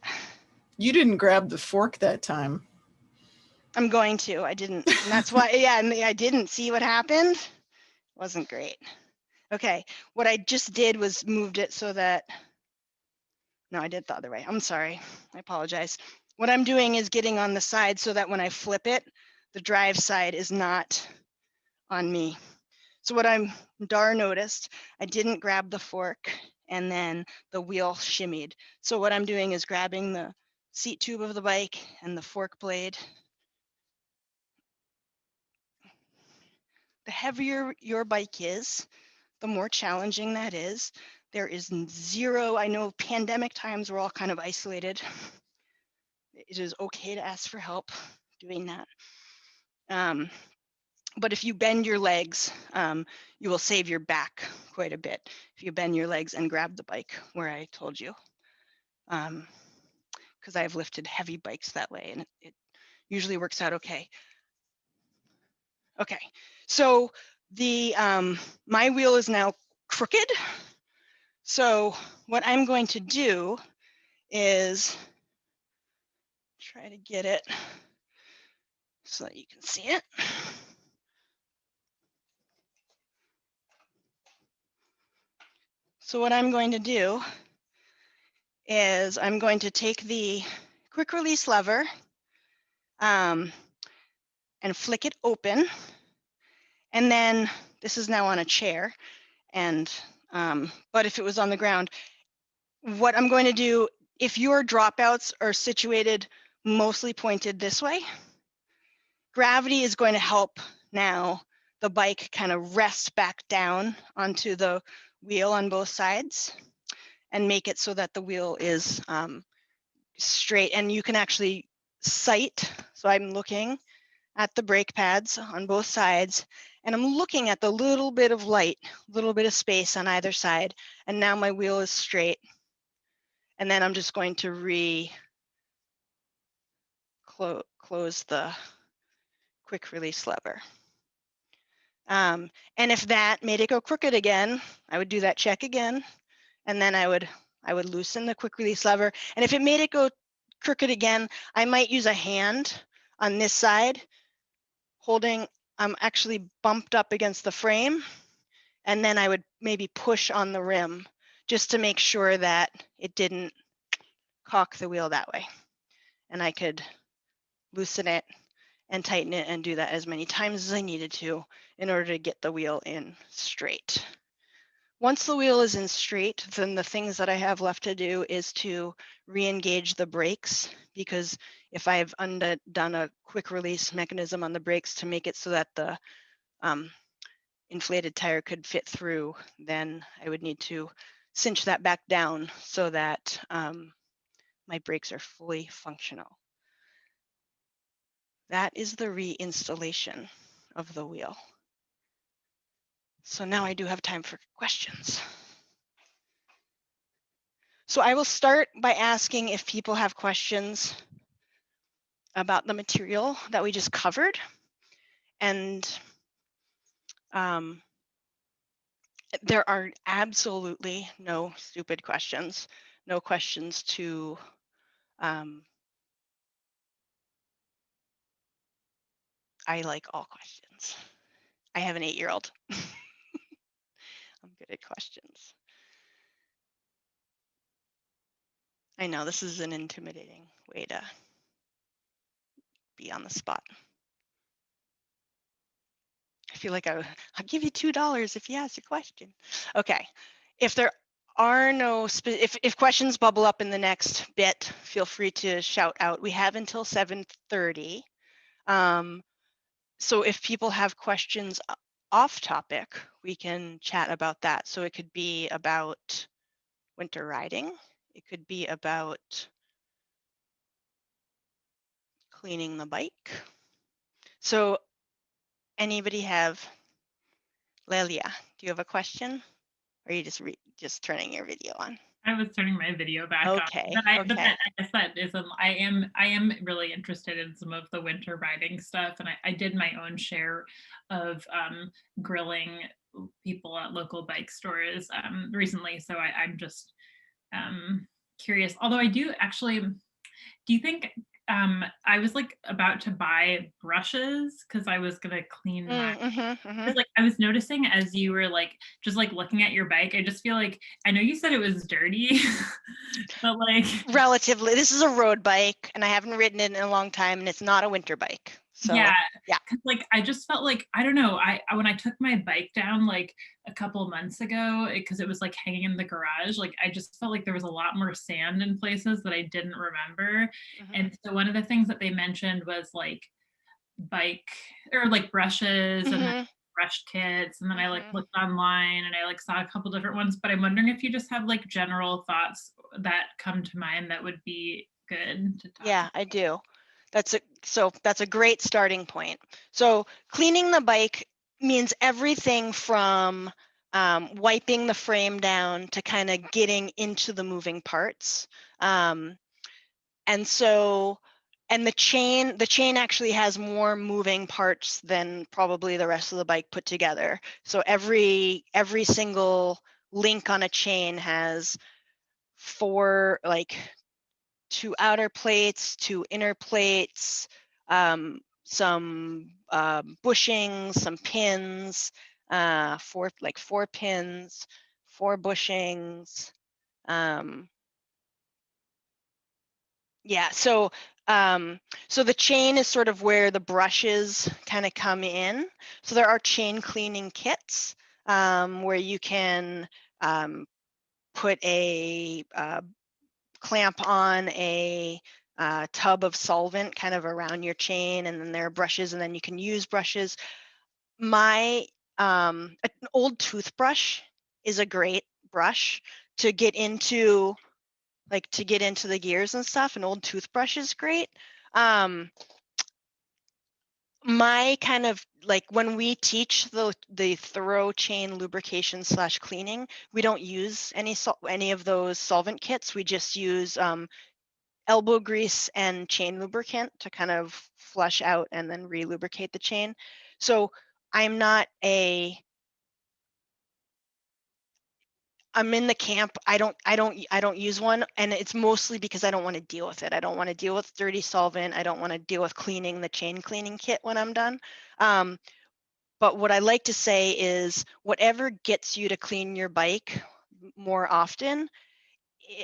You didn't grab the fork that time. I'm going to. I didn't. And that's why, yeah, and I didn't see what happened. Wasn't great. Okay. What I just did was moved it so that, no, I did it the other way. I'm sorry. I apologize. What I'm doing is getting on the side so that when I flip it, the drive side is not on me. So what Dar noticed, I didn't grab the fork and then the wheel shimmied. So what I'm doing is grabbing the seat tube of the bike and the fork blade, the heavier your bike is, the more challenging that is. There is zero, I know pandemic times we're all kind of isolated. It is okay to ask for help doing that. But if you bend your legs, you will save your back quite a bit. If you bend your legs and grab the bike where I told you. Because I've lifted heavy bikes that way and it usually works out okay. Okay, so the my wheel is now crooked. So what I'm going to do is try to get it so that you can see it. So what I'm going to do is I'm going to take the quick release lever and flick it open. And then this is now on a chair. And but if it was on the ground, what I'm going to do, if your dropouts are situated mostly pointed this way, gravity is going to help now the bike kind of rest back down onto the wheel on both sides and make it so that the wheel is straight and you can actually sight. So I'm looking at the brake pads on both sides and I'm looking at the little bit of light, little bit of space on either side. And now my wheel is straight. And then I'm just going to close the quick release lever. And if that made it go crooked again, I would do that check again. And then I would loosen the quick release lever. And if it made it go crooked again, I might use a hand on this side holding, I'm actually bumped up against the frame. And then I would maybe push on the rim just to make sure that it didn't cock the wheel that way. And I could loosen it and tighten it and do that as many times as I needed to in order to get the wheel in straight. Once the wheel is in straight, then the things that I have left to do is to re-engage the brakes, because if I've done a quick release mechanism on the brakes to make it so that the inflated tire could fit through, then I would need to cinch that back down so that my brakes are fully functional. That is the reinstallation of the wheel. So now I do have time for questions. So I will start by asking if people have questions about the material that we just covered. And there are absolutely no stupid questions, no questions to I like all questions. I have an 8-year-old. I'm good at questions. I know this is an intimidating way to be on the spot. I feel like I'll give you $2 if you ask a question. Okay, if there are no, if questions bubble up in the next bit, feel free to shout out. We have until 7:30. So if people have questions off topic, we can chat about that. So it could be about winter riding. It could be about cleaning the bike. So anybody have, Lelia, do you have a question? Or are you just turning your video on? I was turning my video back on. But I guess that is, I am really interested in some of the winter riding stuff. And I did my own share of grilling people at local bike stores recently. So I'm just curious, although I do actually, do you think, I was like about to buy brushes because I was gonna clean my, like I was noticing as you were like just like looking at your bike, I just feel like, I know you said it was dirty, but like relatively, this is a road bike and I haven't ridden it in a long time and it's not a winter bike. So yeah. Like I just felt like, I don't know, when I took my bike down like a couple months ago, because it was like hanging in the garage, like I just felt like there was a lot more sand in places that I didn't remember. And so one of the things that they mentioned was like bike or like brushes and brush kits, and then I like looked online and I like saw a couple different ones, but I'm wondering if you just have like general thoughts that come to mind that would be good to talk about. I do. That's a great starting point. So cleaning the bike means everything from wiping the frame down to kind of getting into the moving parts. And the chain actually has more moving parts than probably the rest of the bike put together. So every single link on a chain has 4, like 2 outer plates, 2 inner plates, some bushings, some pins, 4 pins, 4 bushings. Yeah, so the chain is sort of where the brushes kind of come in. So there are chain cleaning kits where you can put a clamp on a tub of solvent kind of around your chain, and then there are brushes, and then you can use brushes. An old toothbrush is a great brush to get into the gears and stuff. An old toothbrush is great. My kind of like when we teach the thorough chain lubrication / cleaning, we don't use any of those solvent kits. We just use elbow grease and chain lubricant to kind of flush out and then re-lubricate the chain. So I'm in the camp. I don't use one, and it's mostly because I don't want to deal with it. I don't want to deal with dirty solvent. I don't want to deal with cleaning the chain cleaning kit when I'm done. But what I like to say is whatever gets you to clean your bike more often,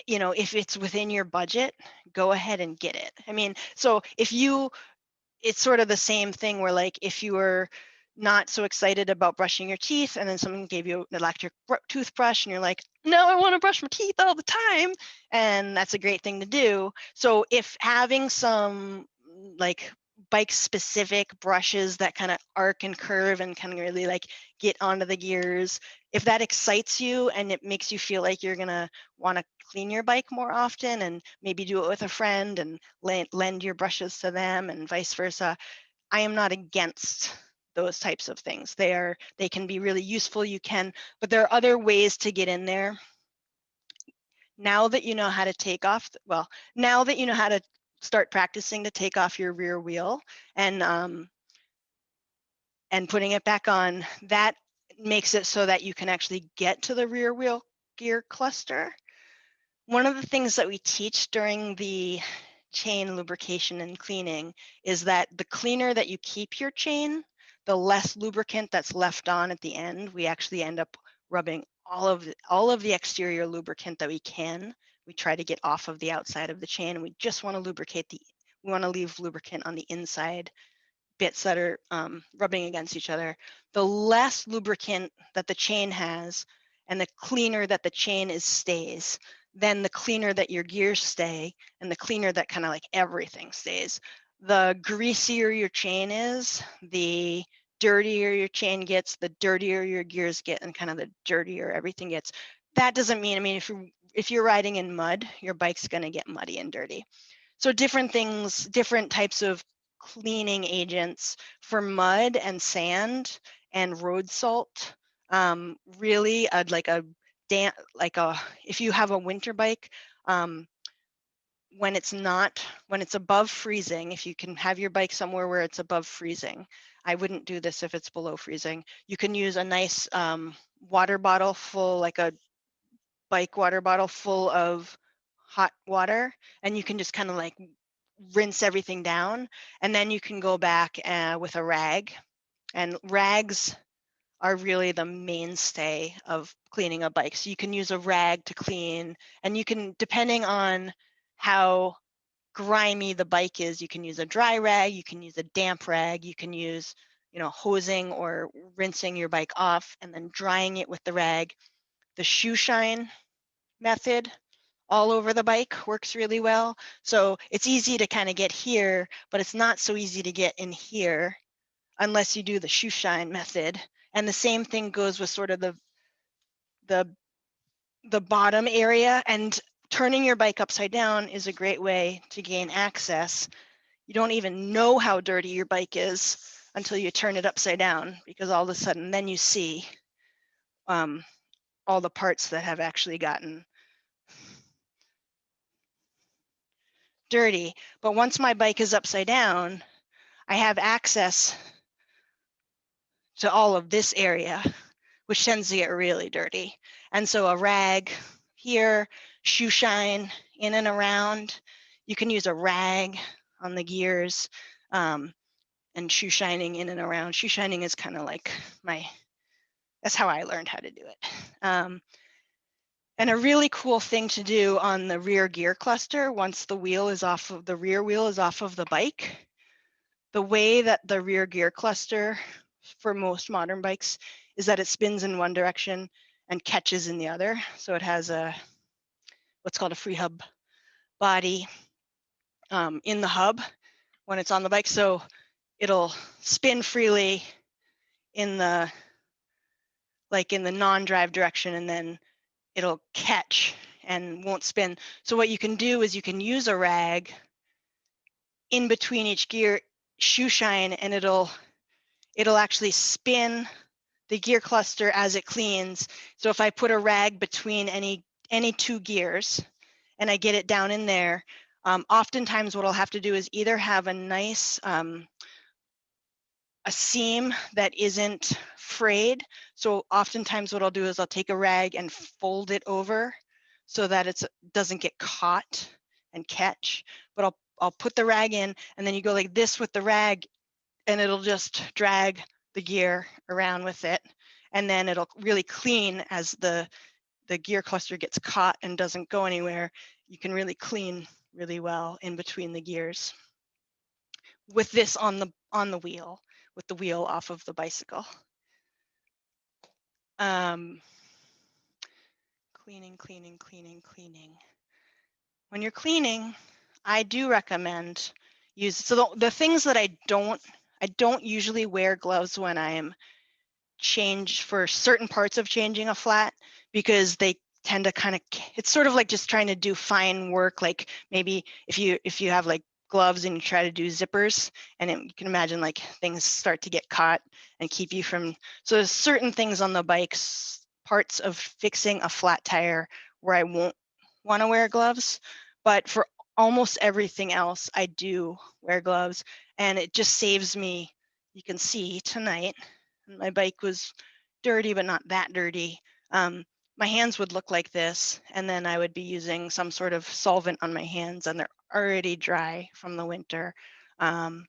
you know, if it's within your budget, go ahead and get it. I mean, so it's sort of the same thing where like if you were not so excited about brushing your teeth and then someone gave you an electric toothbrush and you're like, no, I want to brush my teeth all the time, and that's a great thing to do. So if having some like bike specific brushes that kind of arc and curve and kind of really like get onto the gears, if that excites you and it makes you feel like you're gonna want to clean your bike more often and maybe do it with a friend and lend your brushes to them and vice versa, I am not against those types of things. They can be really useful, but there are other ways to get in there. Now that you know how to now that you know how to start practicing to take off your rear wheel and putting it back on, that makes it so that you can actually get to the rear wheel gear cluster. One of the things that we teach during the chain lubrication and cleaning is that the cleaner that you keep your chain, the less lubricant that's left on at the end. We actually end up rubbing all of the exterior lubricant that we can. We try to get off of the outside of the chain, and we just want to we want to leave lubricant on the inside bits that are rubbing against each other. The less lubricant that the chain has and the cleaner that the chain stays, then the cleaner that your gears stay and the cleaner that kind of like everything stays. The greasier your chain is, the dirtier your chain gets, the dirtier your gears get, and kind of the dirtier everything gets. That doesn't mean, if you're riding in mud, your bike's going to get muddy and dirty. So different things, different types of cleaning agents for mud and sand and road salt. Really, if you have a winter bike, when it's above freezing, if you can have your bike somewhere where it's above freezing, I wouldn't do this if it's below freezing. You can use a nice water bottle full, like a bike water bottle full of hot water, and you can just kind of like rinse everything down, and then you can go back with a rag, and rags are really the mainstay of cleaning a bike. So you can use a rag to clean, and you can, depending on how grimy the bike is, you can use a dry rag, you can use a damp rag, you can use, hosing or rinsing your bike off and then drying it with the rag. The shoe shine method all over the bike works really well. So it's easy to kind of get here, but it's not so easy to get in here unless you do the shoe shine method. And the same thing goes with sort of the bottom area, and turning your bike upside down is a great way to gain access. You don't even know how dirty your bike is until you turn it upside down, because all of a sudden then you see all the parts that have actually gotten dirty. But once my bike is upside down, I have access to all of this area, which tends to get really dirty. And so a rag here, shoe shine in and around. You can use a rag on the gears, and shoe shining in and around. Shoe shining is kind of like that's how I learned how to do it. And a really cool thing to do on the rear gear cluster, once the rear wheel is off of the bike, the way that the rear gear cluster for most modern bikes is that it spins in one direction and catches in the other. So it has what's called a free hub body in the hub when it's on the bike. So it'll spin freely in the non-drive direction, and then it'll catch and won't spin. So what you can do is you can use a rag in between each gear, shoe shine, and it'll actually spin the gear cluster as it cleans. So if I put a rag between any two gears and I get it down in there, oftentimes what I'll have to do is either have a nice a seam that isn't frayed. So oftentimes what I'll do is I'll take a rag and fold it over so that it doesn't get caught and catch. But I'll put the rag in, and then you go like this with the rag, and it'll just drag the gear around with it. And then it'll really clean as the gear cluster gets caught and doesn't go anywhere. You can really clean really well in between the gears with this on the wheel, with the wheel off of the bicycle. Cleaning. When you're cleaning, I do recommend so the things that I don't usually wear gloves when I am for certain parts of changing a flat, because they tend to it's sort of like just trying to do fine work. Like maybe if you have like gloves and you try to do zippers, and you can imagine like things start to get caught and keep you from. So there's certain things on the bikes, parts of fixing a flat tire, where I won't want to wear gloves, but for almost everything else I do wear gloves, and it just saves me. You can see tonight my bike was dirty, but not that dirty. My hands would look like this, and then I would be using some sort of solvent on my hands, and they're already dry from the winter. And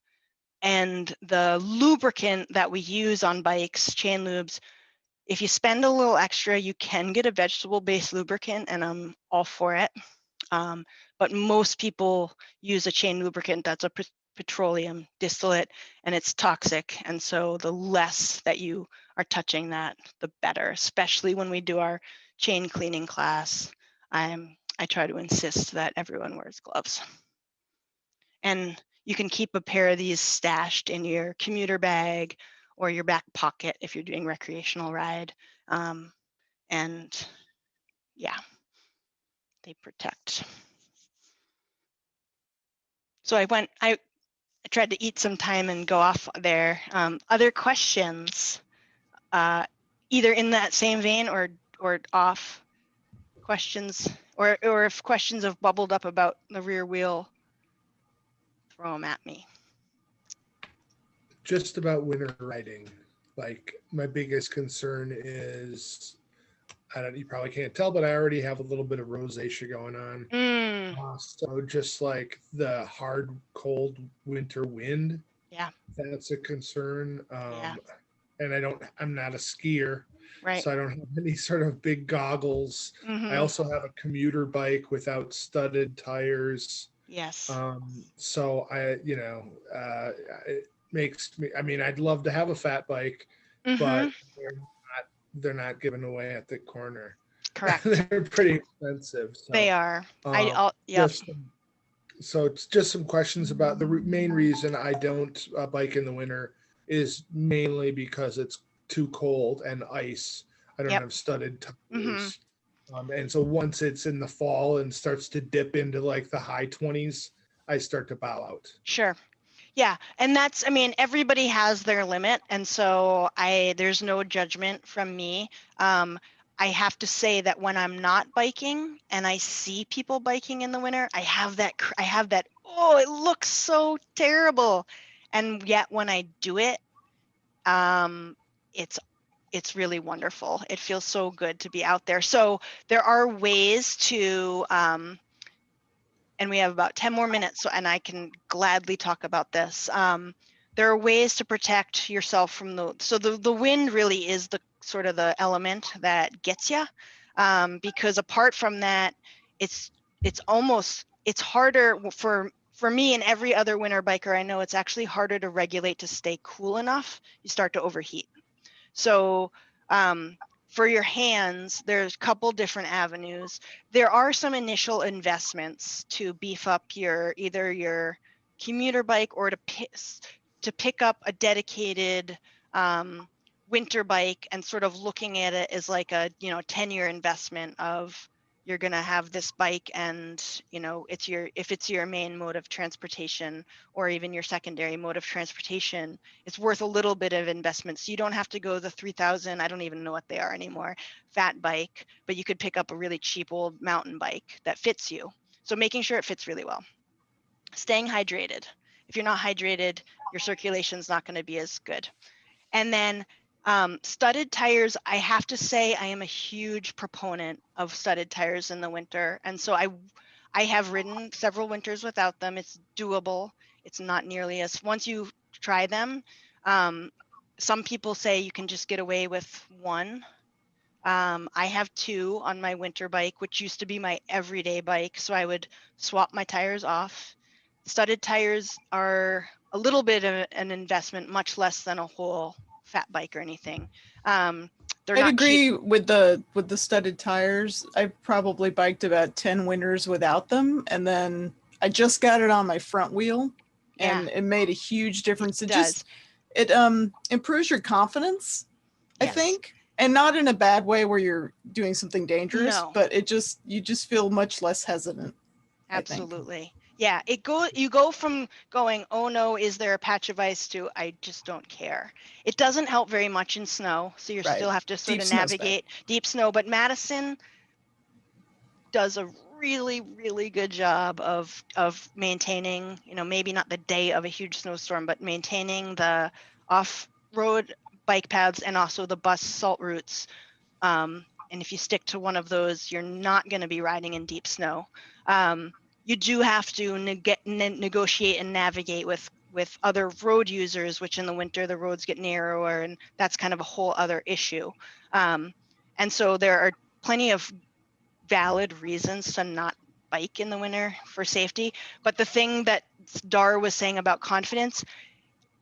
the lubricant that we use on bikes, chain lubes, if you spend a little extra, you can get a vegetable-based lubricant, and I'm all for it. But most people use a chain lubricant that's a petroleum distillate, and it's toxic. And so the less that you are touching that, the better, especially when we do our chain cleaning class. I try to insist that everyone wears gloves. And you can keep a pair of these stashed in your commuter bag or your back pocket if you're doing recreational ride. And yeah, they protect. So I tried to eat some time and go off there. Other questions, either in that same vein or off questions, or if questions have bubbled up about the rear wheel, throw them at me. Just about winter riding, like my biggest concern is, you probably can't tell, but I already have a little bit of rosacea going on. So just like the hard, cold winter wind, yeah, that's a concern. Yeah. And I'm not a skier, right? So I don't have any sort of big goggles. I also have a commuter bike without studded tires. Yes. So it makes me, I mean, I'd love to have a fat bike, but they're not given away at the corner. Correct. They're pretty expensive. So, they are. So it's just some questions about the main reason I don't bike in the winter is mainly because it's too cold and ice. I don't have studded tires. And so once it's in the fall and starts to dip into like the high 20s, I start to bow out. Sure. Yeah. And that's, I mean, everybody has their limit. And so there's no judgment from me. I have to say that when I'm not biking and I see people biking in the winter, I have that, oh, it looks so terrible. And yet when I do it, it's really wonderful. It feels so good to be out there. So there are ways to, and we have about 10 more minutes, and I can gladly talk about this. There are ways to protect yourself from the wind really is the sort of the element that gets you, because apart from that, it's harder for me and every other winter biker I know. It's actually harder to regulate to stay cool enough. You start to overheat. So for your hands, there's a couple different avenues. There are some initial investments to beef up either your commuter bike or to pick up a dedicated winter bike, and sort of looking at it as like a 10-year investment of, you're going to have this bike, and if it's your main mode of transportation or even your secondary mode of transportation, it's worth a little bit of investment. So you don't have to go the 3,000, I don't even know what they are anymore, fat bike, but you could pick up a really cheap old mountain bike that fits you. So making sure it fits really well. Staying hydrated. If you're not hydrated, your circulation's not going to be as good. And then studded tires, I have to say I am a huge proponent of studded tires in the winter. And so I have ridden several winters without them. It's doable. It's not nearly as, once you try them, some people say you can just get away with one. I have two on my winter bike, which used to be my everyday bike. So I would swap my tires off. Studded tires are a little bit of an investment, much less than a whole fat bike or anything. I'd agree with the studded tires. I probably biked about 10 winters without them, and then I just got it on my front wheel, and it made a huge difference. It improves your confidence, I think, and not in a bad way where you're doing something dangerous, but you just feel much less hesitant. Absolutely. Yeah, you go from going, oh no, is there a patch of ice, to I just don't care. It doesn't help very much in snow, so you still have to sort of navigate deep snow. But Madison does a really, really good job of maintaining, maybe not the day of a huge snowstorm, but maintaining the off-road bike paths and also the bus salt routes. And if you stick to one of those, you're not going to be riding in deep snow. You do have to negotiate and navigate with other road users, which in the winter the roads get narrower, and that's kind of a whole other issue. And so there are plenty of valid reasons to not bike in the winter for safety. But the thing that Dar was saying about confidence,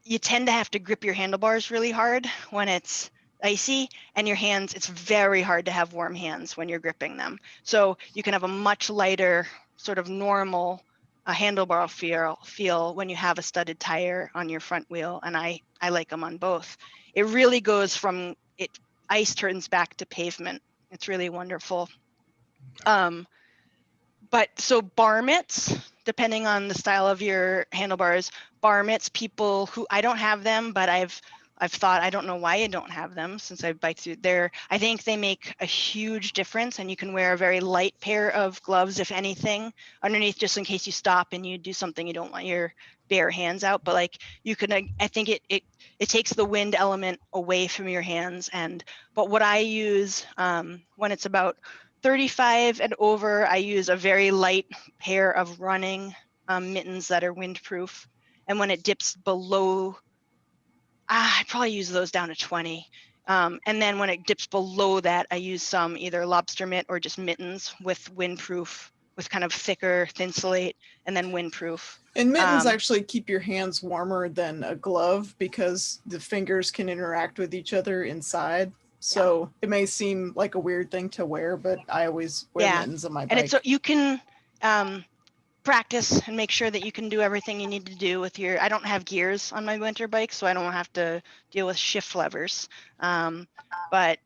you tend to have to grip your handlebars really hard when it's icy, and your hands, it's very hard to have warm hands when you're gripping them. So you can have a much lighter, sort of normal handlebar feel when you have a studded tire on your front wheel, and I like them on both. It really goes from ice turns back to pavement. It's really wonderful. But so bar mitts, depending on the style of your handlebars, bar mitts, people who, I don't have them, but I've thought, I don't know why I don't have them since I've biked through there. I think they make a huge difference, and you can wear a very light pair of gloves, if anything, underneath, just in case you stop and you do something, you don't want your bare hands out. But like you can, I think it takes the wind element away from your hands. But what I use when it's about 35 and over, I use a very light pair of running mittens that are windproof. And when it dips below, I probably use those down to 20. And then when it dips below that, I use some either lobster mitt or just mittens with windproof, with kind of thicker thinsulate, and then windproof. And mittens actually keep your hands warmer than a glove because the fingers can interact with each other inside. So it may seem like a weird thing to wear, but I always wear mittens on my bike. And it's, you can, practice and make sure that you can do everything you need to do with your, I don't have gears on my winter bike, so I don't have to deal with shift levers, but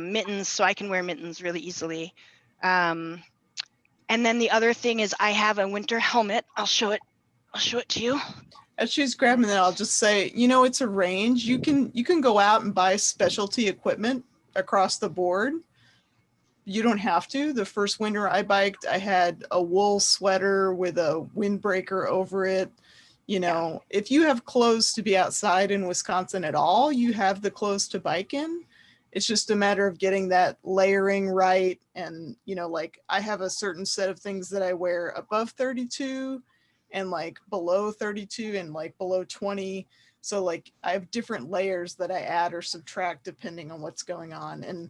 mittens, so I can wear mittens really easily. And then the other thing is I have a winter helmet. I'll show it to you. As she's grabbing that, I'll just say, you know, it's a range. You can go out and buy specialty equipment across the board. You don't have to. The first winter I biked, I had a wool sweater with a windbreaker over it. You know, if you have clothes to be outside in Wisconsin at all, you have the clothes to bike in. It's just a matter of getting that layering right. And, you know, like I have a certain set of things that I wear above 32 and like below 32 and like below 20. So like I have different layers that I add or subtract depending on what's going on. And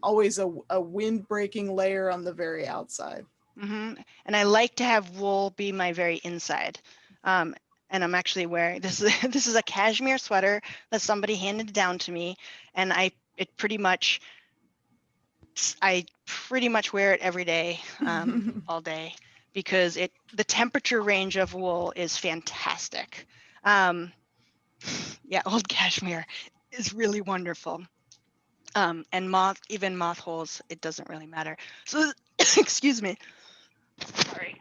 always a wind breaking layer on the very outside. And I like to have wool be my very inside. And I'm actually wearing, this is a cashmere sweater that somebody handed down to me. And I pretty much wear it every day, all day, because the temperature range of wool is fantastic. Yeah, old cashmere is really wonderful. And even moth holes, it doesn't really matter. So, excuse me. Sorry.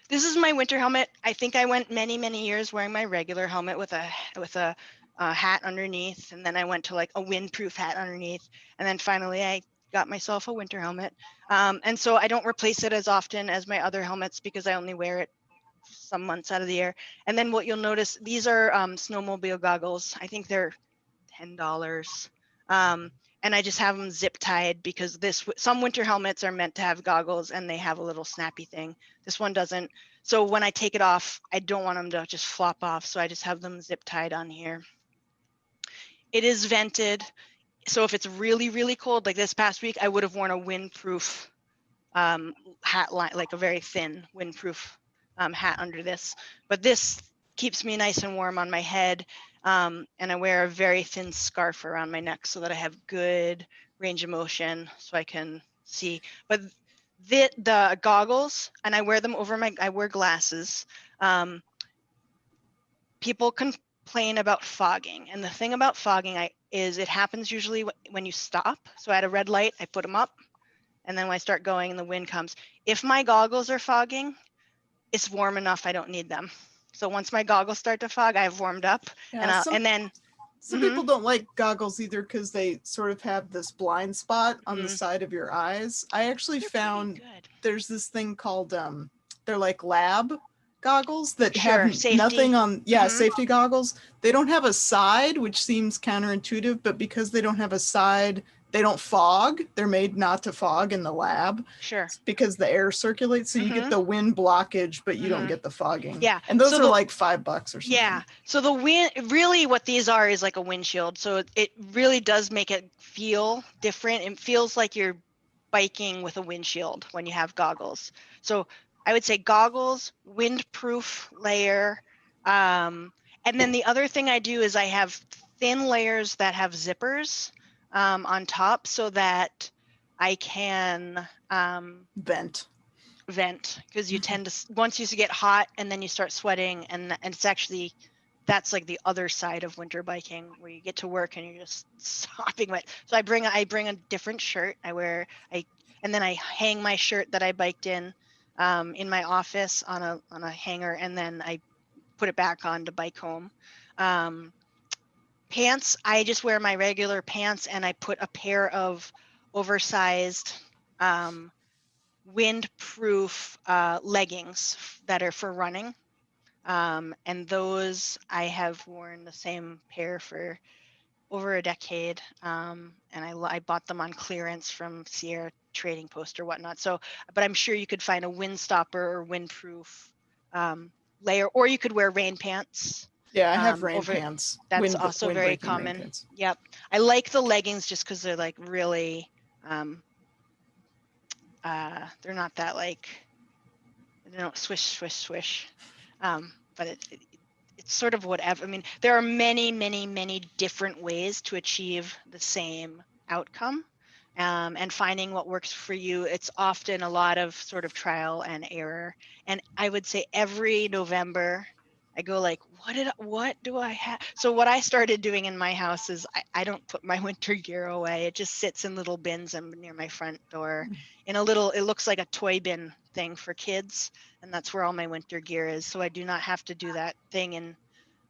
This is my winter helmet. I think I went many years wearing my regular helmet with a hat underneath, and then I went to like a windproof hat underneath, and then finally I got myself a winter helmet. And so I don't replace it as often as my other helmets because I only wear it some months out of the year. And then what you'll notice, these are Snowmobile goggles. I think they're $10. And I just have them zip tied because some winter helmets are meant to have goggles and they have a little snappy thing. This one doesn't. So when I take it off, I don't want them to just flop off. So I just have them zip tied on here. It is vented. So if it's really cold, like this past week, I would have worn a windproof hat line, like a very thin windproof hat under this. But this keeps me nice and warm on my head. And I wear a very thin scarf around my neck so that I have good range of motion so I can see. But the goggles, and I wear them over I wear glasses. People complain about fogging. And the thing about fogging is it happens usually when you stop. So at a red light, I put them up. And then when I start going and the wind comes, if my goggles are fogging, it's warm enough, I don't need them. So once my goggles start to fog, I've warmed up. Yeah, and some people don't like goggles either because they sort of have this blind spot on the side of your eyes. I actually found there's this thing called, they're like lab goggles that have safety. Nothing on, safety goggles. They don't have a side, which seems counterintuitive, but because they don't have a side, they don't fog. They're made not to fog in the lab. Sure. Because the air circulates, so you get the wind blockage, but you don't get the fogging. Yeah. And those are like $5 or something. Yeah. So the wind, really what these are is like a windshield. So it really does make it feel different. It feels like you're biking with a windshield when you have goggles. So I would say goggles, windproof layer. And then the other thing I do is I have thin layers that have zippers on top so that I can vent because you tend to, once you get hot and then you start sweating, and it's actually, that's like the other side of winter biking where you get to work and you're just sopping wet. So I bring a different shirt. And then I hang my shirt that I biked in my office on a hanger, and then I put it back on to bike home. Pants, I just wear my regular pants, and I put a pair of oversized windproof leggings that are for running. And those I have worn the same pair for over a decade. And I bought them on clearance from Sierra Trading Post or whatnot. So, but I'm sure you could find a wind stopper or windproof layer, or you could wear rain pants. Yeah, I have rain pants. That's also very common. Yep. I like the leggings just because they're like really, they're not that like, they don't swish. But it's sort of whatever. I mean, there are many different ways to achieve the same outcome. and finding what works for you. It's often a lot of sort of trial and error. And I would say every November, I go like, what do I have? So what I started doing in my house is I don't put my winter gear away. It just sits in little bins near my front door in a little, it looks like a toy bin thing for kids. And that's where all my winter gear is. So I do not have to do that thing. And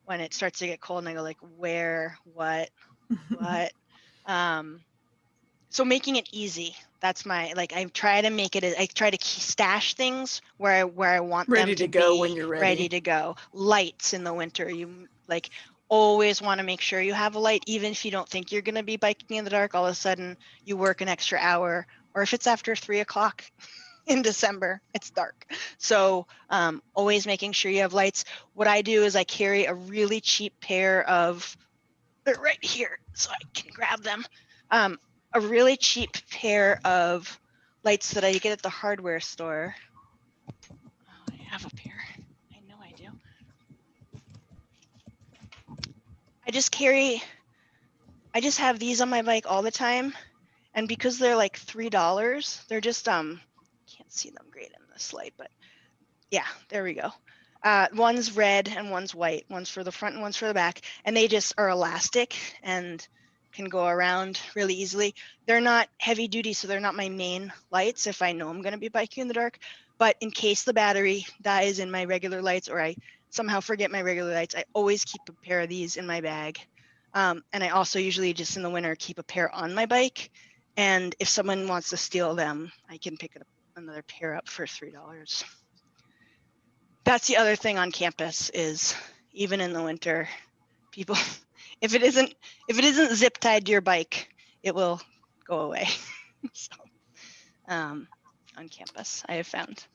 when it starts to get cold and I go like, where, what? So making it easy. That's my, like, I try to make it, I try to stash things where I want ready them to go be when you're ready to go. Lights in the winter, you like always want to make sure you have a light, even if you don't think you're going to be biking in the dark. All of a sudden you work an extra hour, or if it's after 3 o'clock in December, it's dark. So always making sure you have lights. What I do is I carry a really cheap pair of, they're right here, so I can grab them. A really cheap pair of lights that I get at the hardware store. Oh, I have a pair. I know I do. I just have these on my bike all the time. And because they're like $3, they're just, can't see them great in this light, but yeah, there we go. One's red and one's white. One's for the front and one's for the back. And they just are elastic and can go around really easily. They're not heavy duty, so they're not my main lights if I know I'm going to be biking in the dark. But in case the battery dies in my regular lights, or I somehow forget my regular lights, I always keep a pair of these in my bag. And I also usually just in the winter keep a pair on my bike. And if someone wants to steal them, I can pick another pair up for $3. That's the other thing on campus is even in the winter, people, if it isn't zip tied to your bike, it will go away. So, on campus, I have found.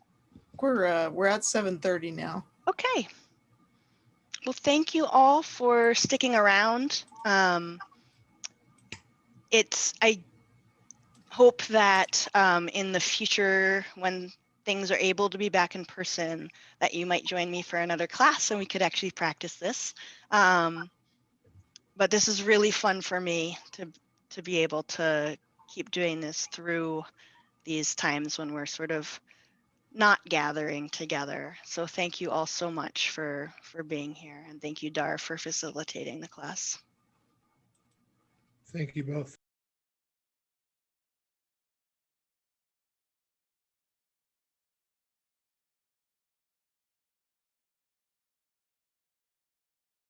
We're at 7:30 now. Okay. Well, thank you all for sticking around. I hope that in the future, when things are able to be back in person, that you might join me for another class and we could actually practice this. But this is really fun for me to be able to keep doing this through these times when we're sort of not gathering together. So thank you all so much for being here. And thank you, Dar, for facilitating the class. Thank you both.